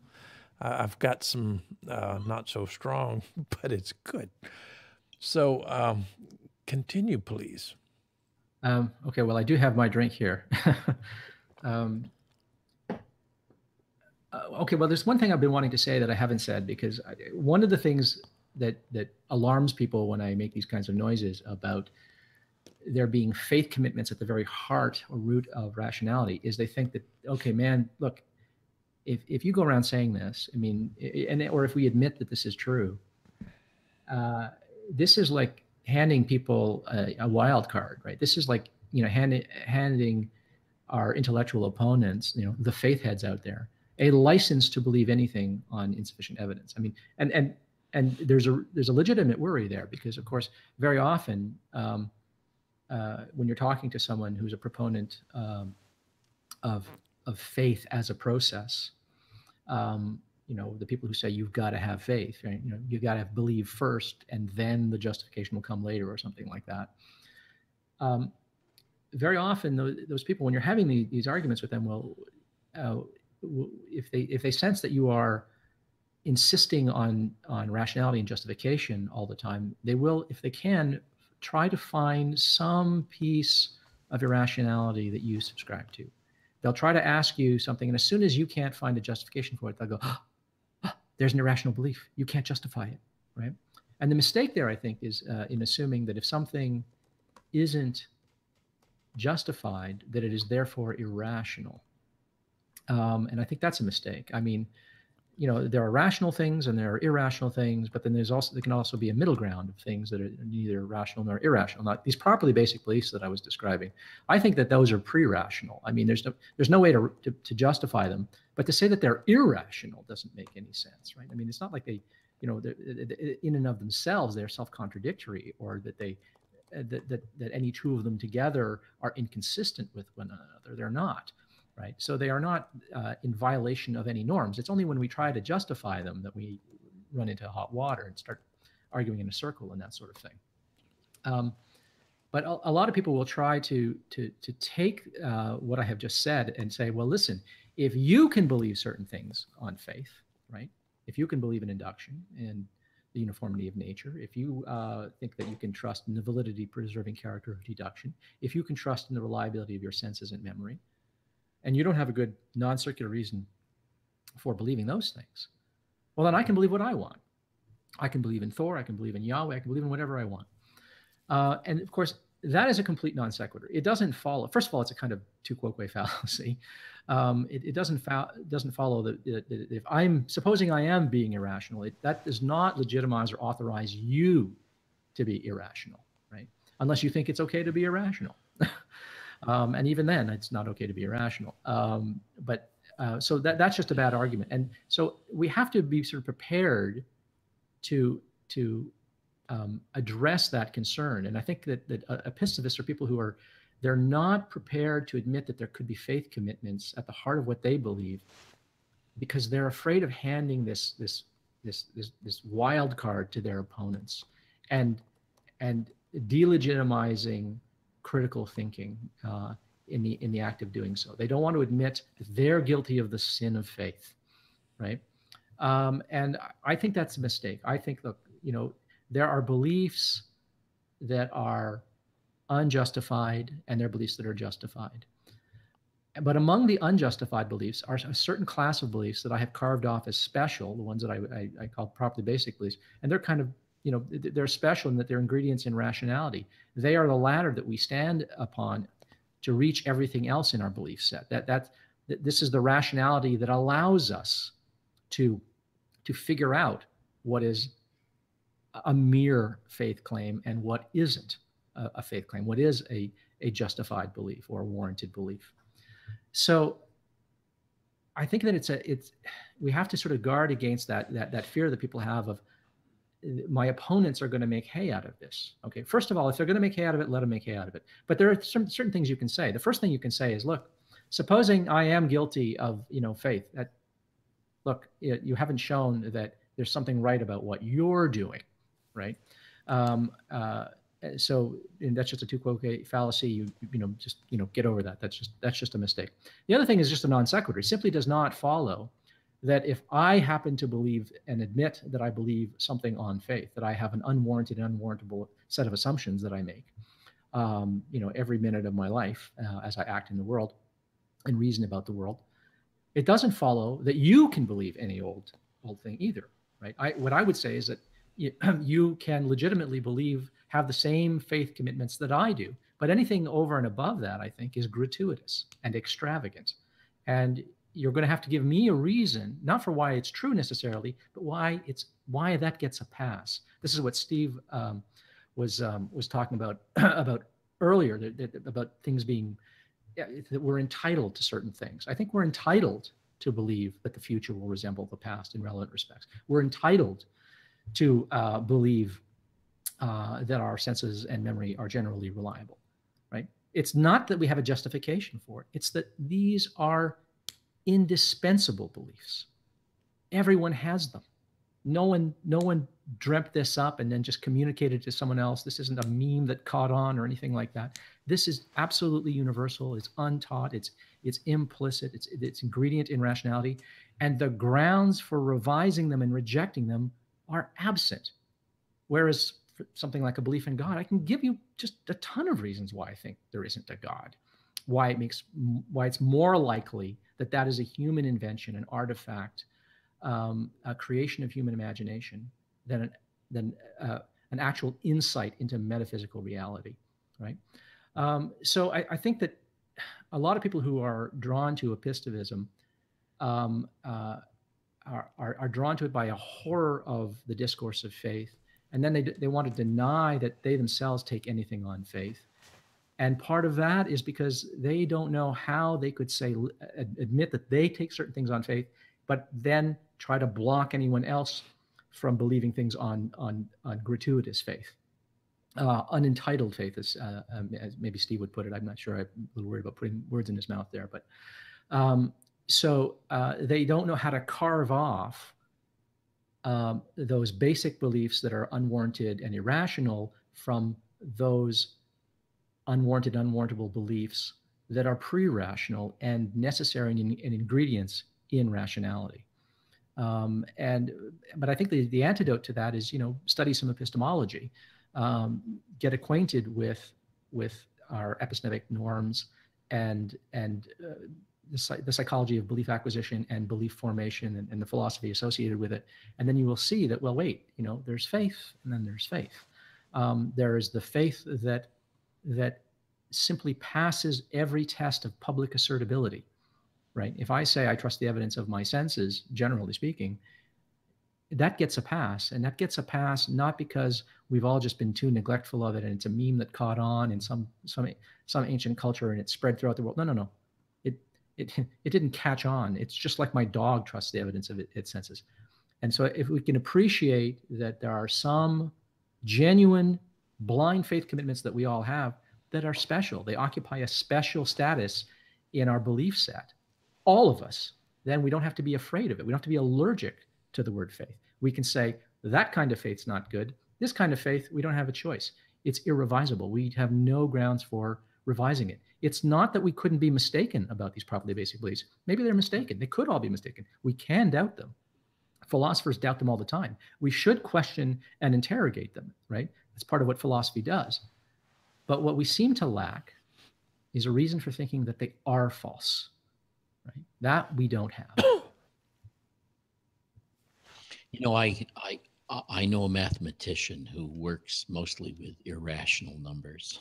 I've got some not so strong, but it's good. So continue, please. Okay, well, I do have my drink here. Okay, well, there's one thing I've been wanting to say that I haven't said, because one of the things that alarms people when I make these kinds of noises about there being faith commitments at the very heart or root of rationality is they think that, okay, man, look, if you go around saying this, I mean, or if we admit that this is true, this is like handing people a wild card, right? This is like, you know, handing our intellectual opponents, you know, the faith heads out there, a license to believe anything on insufficient evidence. I mean, and there's a legitimate worry there, because of course, very often, when you're talking to someone who's a proponent of faith as a process, you know, the people who say you've got to have faith, right? You know, you've got to believe first, and then the justification will come later, or something like that. Very often, those people, when you're having these arguments with them, well, if they sense that you are insisting on rationality and justification all the time, they will, if they can, try to find some piece of irrationality that you subscribe to. They'll try to ask you something, and as soon as you can't find a justification for it, they'll go, there's an irrational belief. You can't justify it, right? And the mistake there, I think, is in assuming that if something isn't justified, that it is therefore irrational. And I think that's a mistake. I mean, you know, there are rational things and there are irrational things, but then there can also be a middle ground of things that are neither rational nor irrational. Not these properly basic beliefs that I was describing. I think that those are pre-rational. I mean, there's no way to justify them, but to say that they're irrational doesn't make any sense, right? I mean, it's not like they in and of themselves, they're self-contradictory, or that that any two of them together are inconsistent with one another. They're not, right? So they are not in violation of any norms. It's only when we try to justify them that we run into hot water and start arguing in a circle and that sort of thing. But a lot of people will try to take what I have just said and say, well, listen, if you can believe certain things on faith, right? If you can believe in induction and the uniformity of nature, if you think that you can trust in the validity-preserving character of deduction, if you can trust in the reliability of your senses and memory, and you don't have a good non-circular reason for believing those things, well, then I can believe what I want. I can believe in Thor, I can believe in Yahweh, I can believe in whatever I want. And of course, that is a complete non sequitur. It doesn't follow. First of all, it's a kind of tu quoque fallacy. It doesn't follow that if I'm supposing I am being irrational, that does not legitimize or authorize you to be irrational, right? Unless you think it's okay to be irrational, and even then, it's not okay to be irrational. So that's just a bad argument, and so we have to be sort of prepared to address that concern. And I think that apistevists are people who they're not prepared to admit that there could be faith commitments at the heart of what they believe, because they're afraid of handing this wild card to their opponents and delegitimizing critical thinking in the act of doing so. They don't want to admit that they're guilty of the sin of faith, right? And I think that's a mistake. I think, look, there are beliefs that are unjustified and there are beliefs that are justified. But among the unjustified beliefs are a certain class of beliefs that I have carved off as special, the ones that I call properly basic beliefs. And they're kind of, they're special in that they're ingredients in rationality. They are the ladder that we stand upon to reach everything else in our belief set. This is the rationality that allows us to figure out what is a mere faith claim and what isn't a faith claim, what is a justified belief or a warranted belief. So I think that we have to sort of guard against that fear that people have of, my opponents are going to make hay out of this. Okay, first of all, if they're going to make hay out of it, let them make hay out of it. But there are certain things you can say. The first thing you can say is, look, supposing I am guilty of faith, look, you haven't shown that there's something right about what you're doing, right? So and that's just a tu quoque fallacy. You just get over that. That's just a mistake. The other thing is just a non sequitur. It simply does not follow that if I happen to believe and admit that I believe something on faith, that I have an unwarranted and unwarrantable set of assumptions that I make, every minute of my life as I act in the world and reason about the world, it doesn't follow that you can believe any old thing either, right? What I would say is that you can legitimately have the same faith commitments that I do, but anything over and above that, I think, is gratuitous and extravagant. And you're going to have to give me a reason, not for why it's true necessarily, but why that gets a pass. This is what Steve was talking about earlier, about things being, that we're entitled to certain things. I think we're entitled to believe that the future will resemble the past in relevant respects. We're entitled to believe that our senses and memory are generally reliable, right? It's not that we have a justification for it. It's that these are indispensable beliefs. Everyone has them. No one dreamt this up and then just communicated to someone else. This isn't a meme that caught on or anything like that. This is absolutely universal. It's untaught. It's implicit. It's ingredient in rationality. And the grounds for revising them and rejecting them are absent. Whereas for something like a belief in God, I can give you just a ton of reasons why I think there isn't a God, why it's more likely that is a human invention, an artifact, a creation of human imagination than an actual insight into metaphysical reality, right? So I think that a lot of people who are drawn to apistevism are drawn to it by a horror of the discourse of faith, and then they want to deny that they themselves take anything on faith. And part of that is because they don't know how they could admit that they take certain things on faith, but then try to block anyone else from believing things on gratuitous faith. Unentitled faith, as maybe Steve would put it. I'm not sure. I'm a little worried about putting words in his mouth there. But so they don't know how to carve off those basic beliefs that are unwarranted and irrational from those unwarranted, unwarrantable beliefs that are pre-rational and necessary and ingredients in rationality. But I think the antidote to that is, study some epistemology. Get acquainted with our epistemic norms and the psychology of belief acquisition and belief formation and the philosophy associated with it. And then you will see that, well, wait, there's faith and then there's faith. There is the faith that simply passes every test of public assertability, right? If I say I trust the evidence of my senses, generally speaking, that gets a pass. And that gets a pass not because we've all just been too neglectful of it and it's a meme that caught on in some ancient culture and it spread throughout the world. No. It didn't catch on. It's just like my dog trusts the evidence of its senses. And so if we can appreciate that there are some genuine blind faith commitments that we all have that are special, they occupy a special status in our belief set, all of us, then we don't have to be afraid of it. We don't have to be allergic to the word faith. We can say that kind of faith's not good. This kind of faith, we don't have a choice. It's irrevisable. We have no grounds for revising it. It's not that we couldn't be mistaken about these properly basic beliefs. Maybe they're mistaken. They could all be mistaken. We can doubt them. Philosophers doubt them all the time. We should question and interrogate them, right? That's part of what philosophy does. But what we seem to lack is a reason for thinking that they are false, right? That we don't have. I know a mathematician who works mostly with irrational numbers.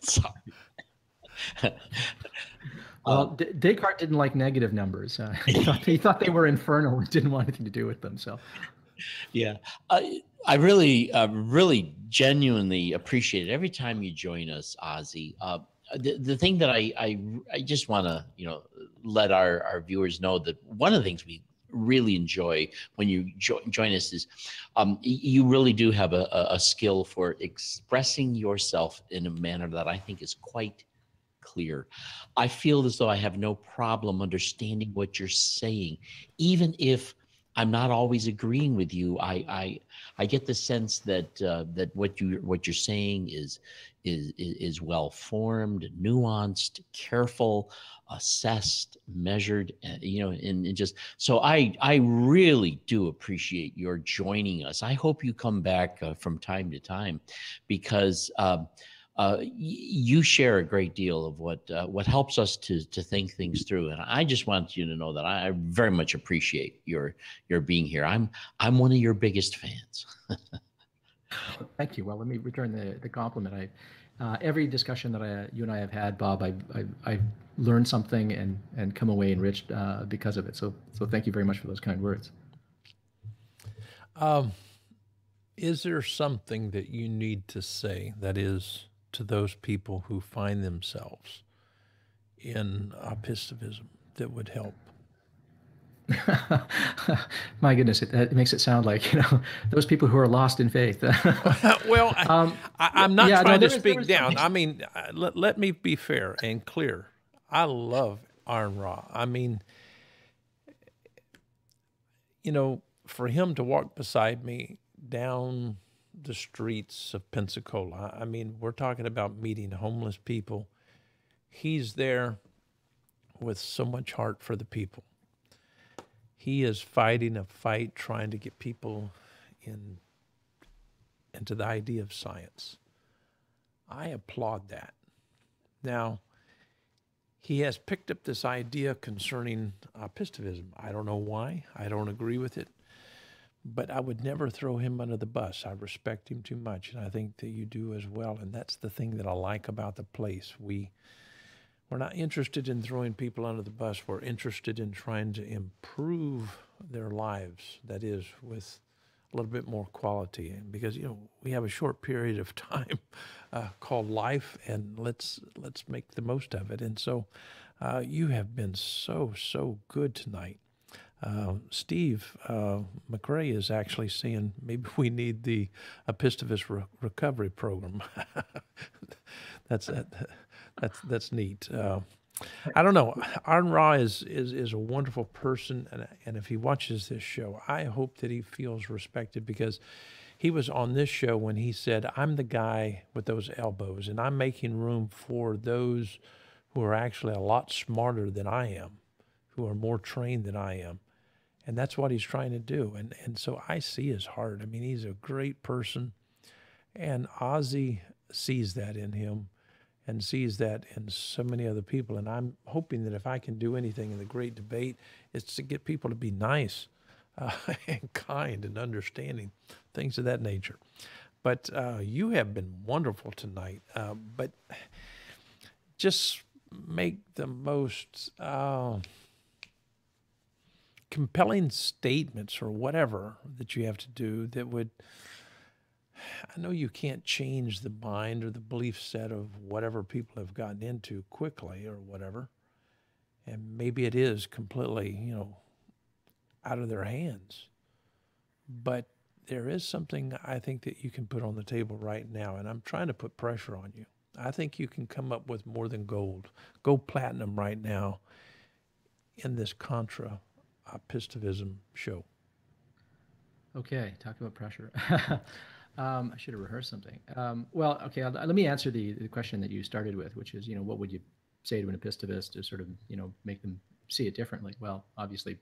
Sorry. Well, Descartes didn't like negative numbers. He thought they were infernal and didn't want anything to do with them. So, yeah, I really genuinely appreciate it every time you join us, Ozzy. The thing that I just want to let our viewers know that one of the things we really enjoy when you join us is you really do have a skill for expressing yourself in a manner that I think is quite clear. I feel as though I have no problem understanding what you're saying, even if I'm not always agreeing with you. I get the sense that that what you're saying is well formed, nuanced, careful, assessed, measured, and just so I really do appreciate your joining us. I hope you come back from time to time, because you share a great deal of what helps us to think things through. And I just want you to know that I very much appreciate your being here. I'm one of your biggest fans. Thank you. Well, let me return the compliment. Every discussion that you and I have had, Bob, I've learned something and come away enriched because of it. So thank you very much for those kind words. Is there something that you need to say that is to those people who find themselves in apistevism that would help? My goodness, it makes it sound like those people who are lost in faith. Well, I'm not trying to speak down. I mean, let me be fair and clear. I love Iron Ra. I mean, for him to walk beside me down the streets of Pensacola, I mean, we're talking about meeting homeless people. He's there with so much heart for the people. He is fighting a fight trying to get people into the idea of science. I applaud that. Now, he has picked up this idea concerning apistevism. I don't know why. I don't agree with it. But I would never throw him under the bus. I respect him too much, and I think that you do as well. And that's the thing that I like about the place. We're not interested in throwing people under the bus. We're interested in trying to improve their lives, that is, with a little bit more quality. And because, we have a short period of time called life, and let's make the most of it. And so you have been so good tonight. Steve McRae is actually saying maybe we need the apistivist recovery program. That's neat. I don't know. Arn Ra is a wonderful person, and if he watches this show, I hope that he feels respected, because he was on this show when he said, "I'm the guy with those elbows, and I'm making room for those who are actually a lot smarter than I am, who are more trained than I am." And that's what he's trying to do. And so I see his heart. I mean, he's a great person, and Ozzy sees that in him, and sees that in so many other people. And I'm hoping that if I can do anything in the great debate, it's to get people to be nice and kind and understanding, things of that nature. But you have been wonderful tonight. But just make the most compelling statements or whatever that you have to do that would, I know you can't change the mind or the belief set of whatever people have gotten into quickly or whatever. And maybe it is completely, out of their hands. But there is something I think that you can put on the table right now, and I'm trying to put pressure on you. I think you can come up with more than gold. Go platinum right now in this Contra apistevism show. Okay, talk about pressure. I should have rehearsed something. Well, okay, let me answer the question that you started with, which is, what would you say to an epistivist to sort of, make them see it differently? Well, obviously,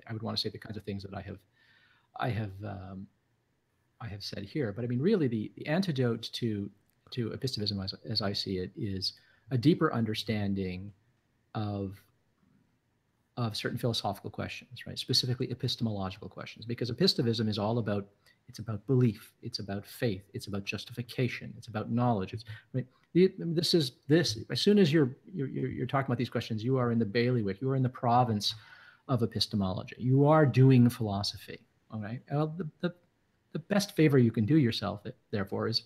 I would want to say the kinds of things that I have said here. But I mean, really, the antidote to epistevism, as I see it, is a deeper understanding of certain philosophical questions, right? Specifically epistemological questions, because epistevism is all about, it's about belief, it's about faith, it's about justification, it's about knowledge. It's right. This. As soon as you're talking about these questions, you are in the bailiwick, you are in the province of epistemology. You are doing philosophy. All right. Well, the best favor you can do yourself, therefore, is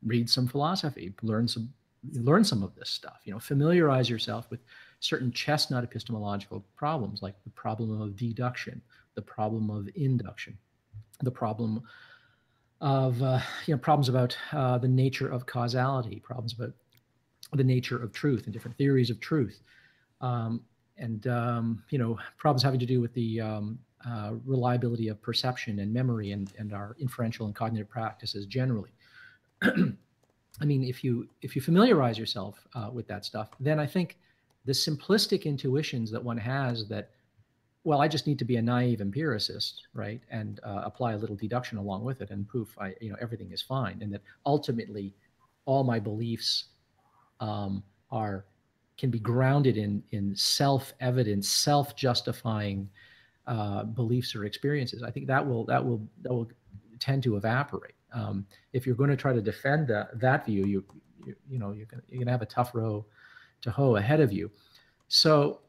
read some philosophy, learn some of this stuff. Familiarize yourself with certain chestnut epistemological problems, like the problem of deduction, the problem of induction, the problem of problems about the nature of causality, problems about the nature of truth and different theories of truth, and problems having to do with the reliability of perception and memory and our inferential and cognitive practices generally. I mean, if you familiarize yourself with that stuff, then I think the simplistic intuitions that one has that, well, I just need to be a naive empiricist, right, and apply a little deduction along with it, and poof, everything is fine, and that ultimately all my beliefs can be grounded in self-evident, self-justifying beliefs or experiences. I think that will tend to evaporate. If you're going to try to defend that view, you're going to have a tough row to hoe ahead of you. So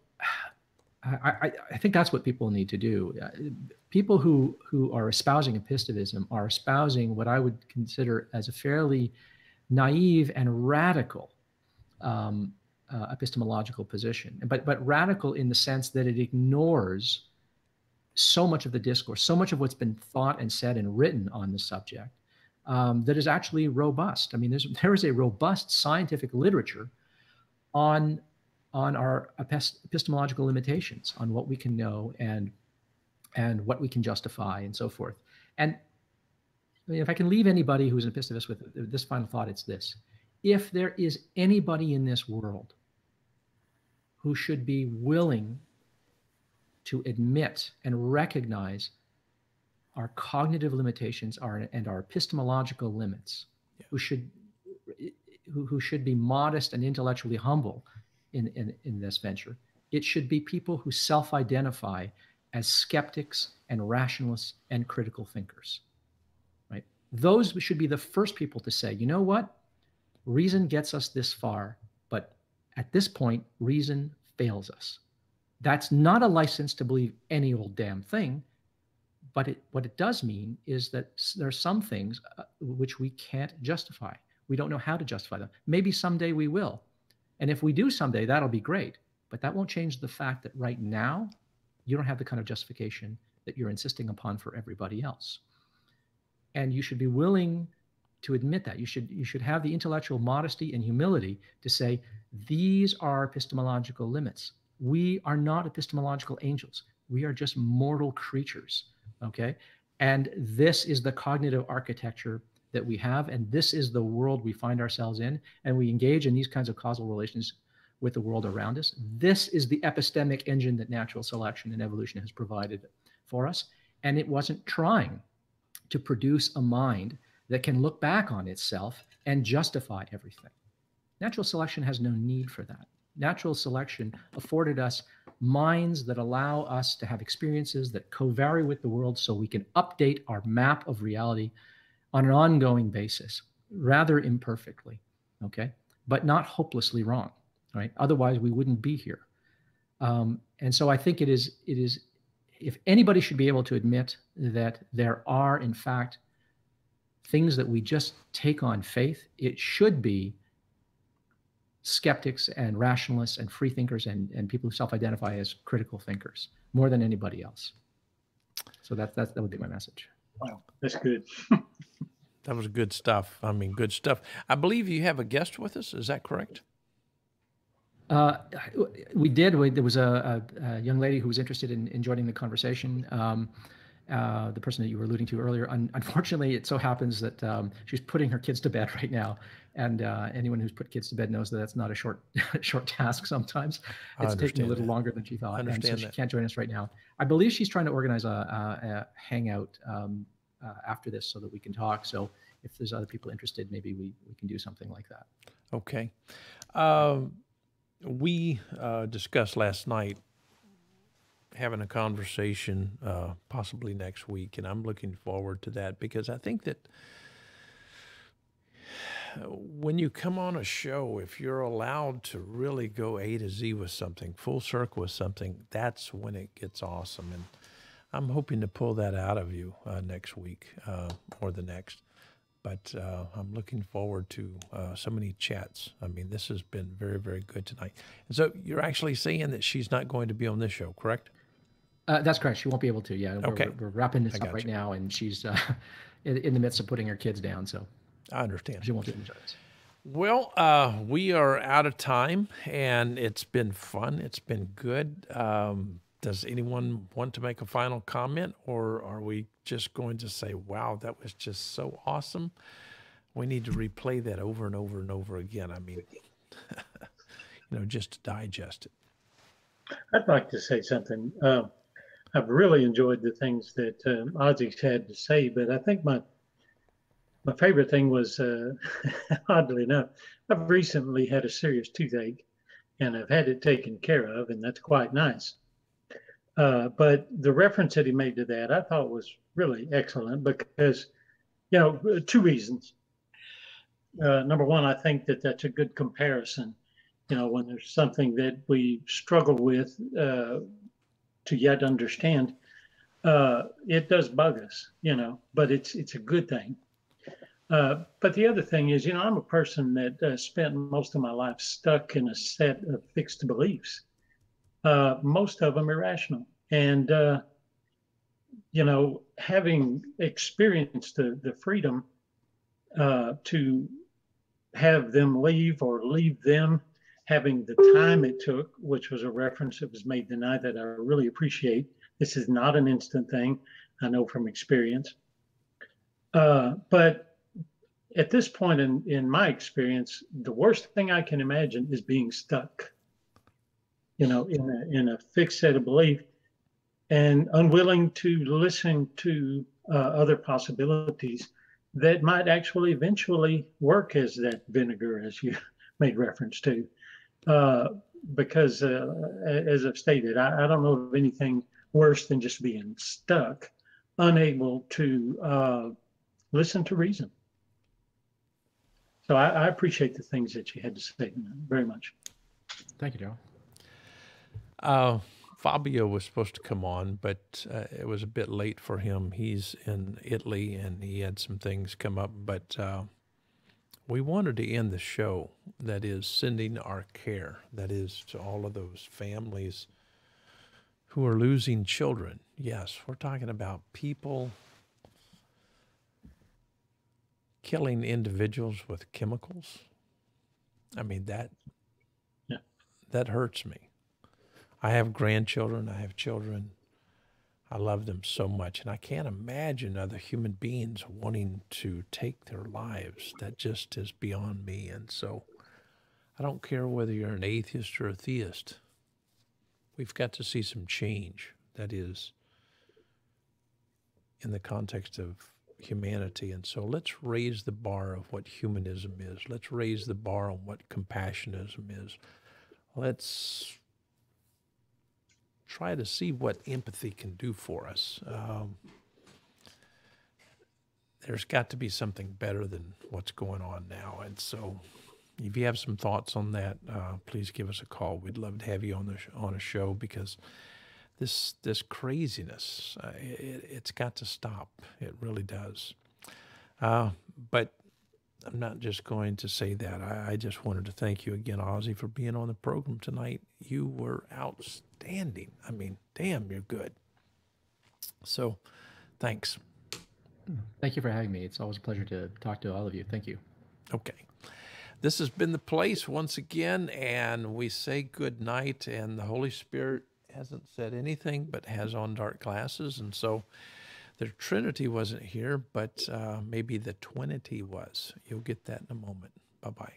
I think that's what people need to do. People who are espousing epistevism are espousing what I would consider as a fairly naive and radical epistemological position, but radical in the sense that it ignores so much of the discourse, so much of what's been thought and said and written on the subject that is actually robust. I mean, there is a robust scientific literature on our epistemological limitations, on what we can know and what we can justify and so forth. And I mean, if I can leave anybody who's an epistemist with this final thought, it's this: if there is anybody in this world who should be willing to admit and recognize our cognitive limitations and our epistemological limits, who should be modest and intellectually humble in this venture, it should be people who self-identify as skeptics and rationalists and critical thinkers, right? Those should be the first people to say, you know what? Reason gets us this far, but at this point, reason fails us. That's not a license to believe any old damn thing, but what it does mean is that there are some things which we can't justify. We don't know how to justify them. Maybe someday we will. And if we do someday, that'll be great. But that won't change the fact that right now, you don't have the kind of justification that you're insisting upon for everybody else. And you should be willing to admit that. You should have the intellectual modesty and humility to say, these are epistemological limits. We are not epistemological angels. We are just mortal creatures, okay? And this is the cognitive architecture that we have, and this is the world we find ourselves in, and we engage in these kinds of causal relations with the world around us. This is the epistemic engine that natural selection and evolution has provided for us, and it wasn't trying to produce a mind that can look back on itself and justify everything. Natural selection has no need for that. Natural selection afforded us minds that allow us to have experiences that co-vary with the world so we can update our map of reality on an ongoing basis, rather imperfectly, okay? But not hopelessly wrong, right? Otherwise, we wouldn't be here. And so I think it is, if anybody should be able to admit that there are, in fact, things that we just take on faith, it should be skeptics and rationalists and free thinkers and people who self-identify as critical thinkers more than anybody else. So that would be my message. Wow, that's good. That was good stuff. I mean, good stuff. I believe you have a guest with us. Is that correct? We did. There was a young lady who was interested in joining the conversation. The person that you were alluding to earlier. Unfortunately, it so happens that she's putting her kids to bed right now, and anyone who's put kids to bed knows that that's not a short task. Sometimes it's taking a little longer than she thought, and so she can't join us right now. I believe she's trying to organize a hangout after this so that we can talk. So if there's other people interested, maybe we can do something like that. Okay. We discussed last night having a conversation possibly next week, and I'm looking forward to that because I think that when you come on a show, if you're allowed to really go A to Z with something, full circle with something, that's when it gets awesome. And I'm hoping to pull that out of you next week or the next. But I'm looking forward to so many chats. I mean, this has been very, very good tonight. And so you're actually saying that she's not going to be on this show, correct? That's correct. She won't be able to. Yeah. Okay. We're wrapping this up right now, and she's in the midst of putting her kids down. So I understand. She won't be able to join us. Well, we are out of time, and it's been fun. It's been good. Does anyone want to make a final comment, or are we just going to say, wow, that was just so awesome? We need to replay that over and over and over again. I mean, just to digest it. I'd like to say something. I've really enjoyed the things that Ozzy's had to say, but I think my favorite thing was, oddly enough, I've recently had a serious toothache, and I've had it taken care of, and that's quite nice. But the reference that he made to that, I thought was really excellent because, two reasons. Number one, I think that that's a good comparison. When there's something that we struggle with to yet understand, it does bug us, but it's a good thing. But the other thing is, I'm a person that spent most of my life stuck in a set of fixed beliefs. Most of them irrational. And, having experienced the freedom to have them leave or leave them, having the time it took, which was a reference that was made tonight that I really appreciate. This is not an instant thing, I know from experience. But at this point in my experience, the worst thing I can imagine is being stuck, in a fixed set of belief and unwilling to listen to other possibilities that might actually eventually work as that vinegar, as you made reference to. Because as I've stated, I don't know of anything worse than just being stuck, unable to listen to reason. So I appreciate the things that you had to say very much. Thank you, Joe. Fabio was supposed to come on, but it was a bit late for him. He's in Italy, and he had some things come up. But we wanted to end the show, that is, sending our care, that is, to all of those families who are losing children. Yes, we're talking about people killing individuals with chemicals. I mean, that hurts me. I have grandchildren. I have children. I love them so much. And I can't imagine other human beings wanting to take their lives. That just is beyond me. And so I don't care whether you're an atheist or a theist. We've got to see some change. That is in the context of humanity. And so let's raise the bar of what humanism is. Let's raise the bar on what compassionism is. Let's try to see what empathy can do for us. There's got to be something better than what's going on now. And so if you have some thoughts on that, please give us a call. We'd love to have you on a show, because this craziness, it's got to stop. It really does. But I'm not just going to say that. I just wanted to thank you again, Ozzy, for being on the program tonight. You were outstanding. I mean, damn, you're good. So, thanks. Thank you for having me. It's always a pleasure to talk to all of you. Thank you. Okay. This has been The Place once again, and we say good night, and the Holy Spirit hasn't said anything but has on dark glasses, and so the Trinity wasn't here, but maybe the Twinity was. You'll get that in a moment. Bye-bye.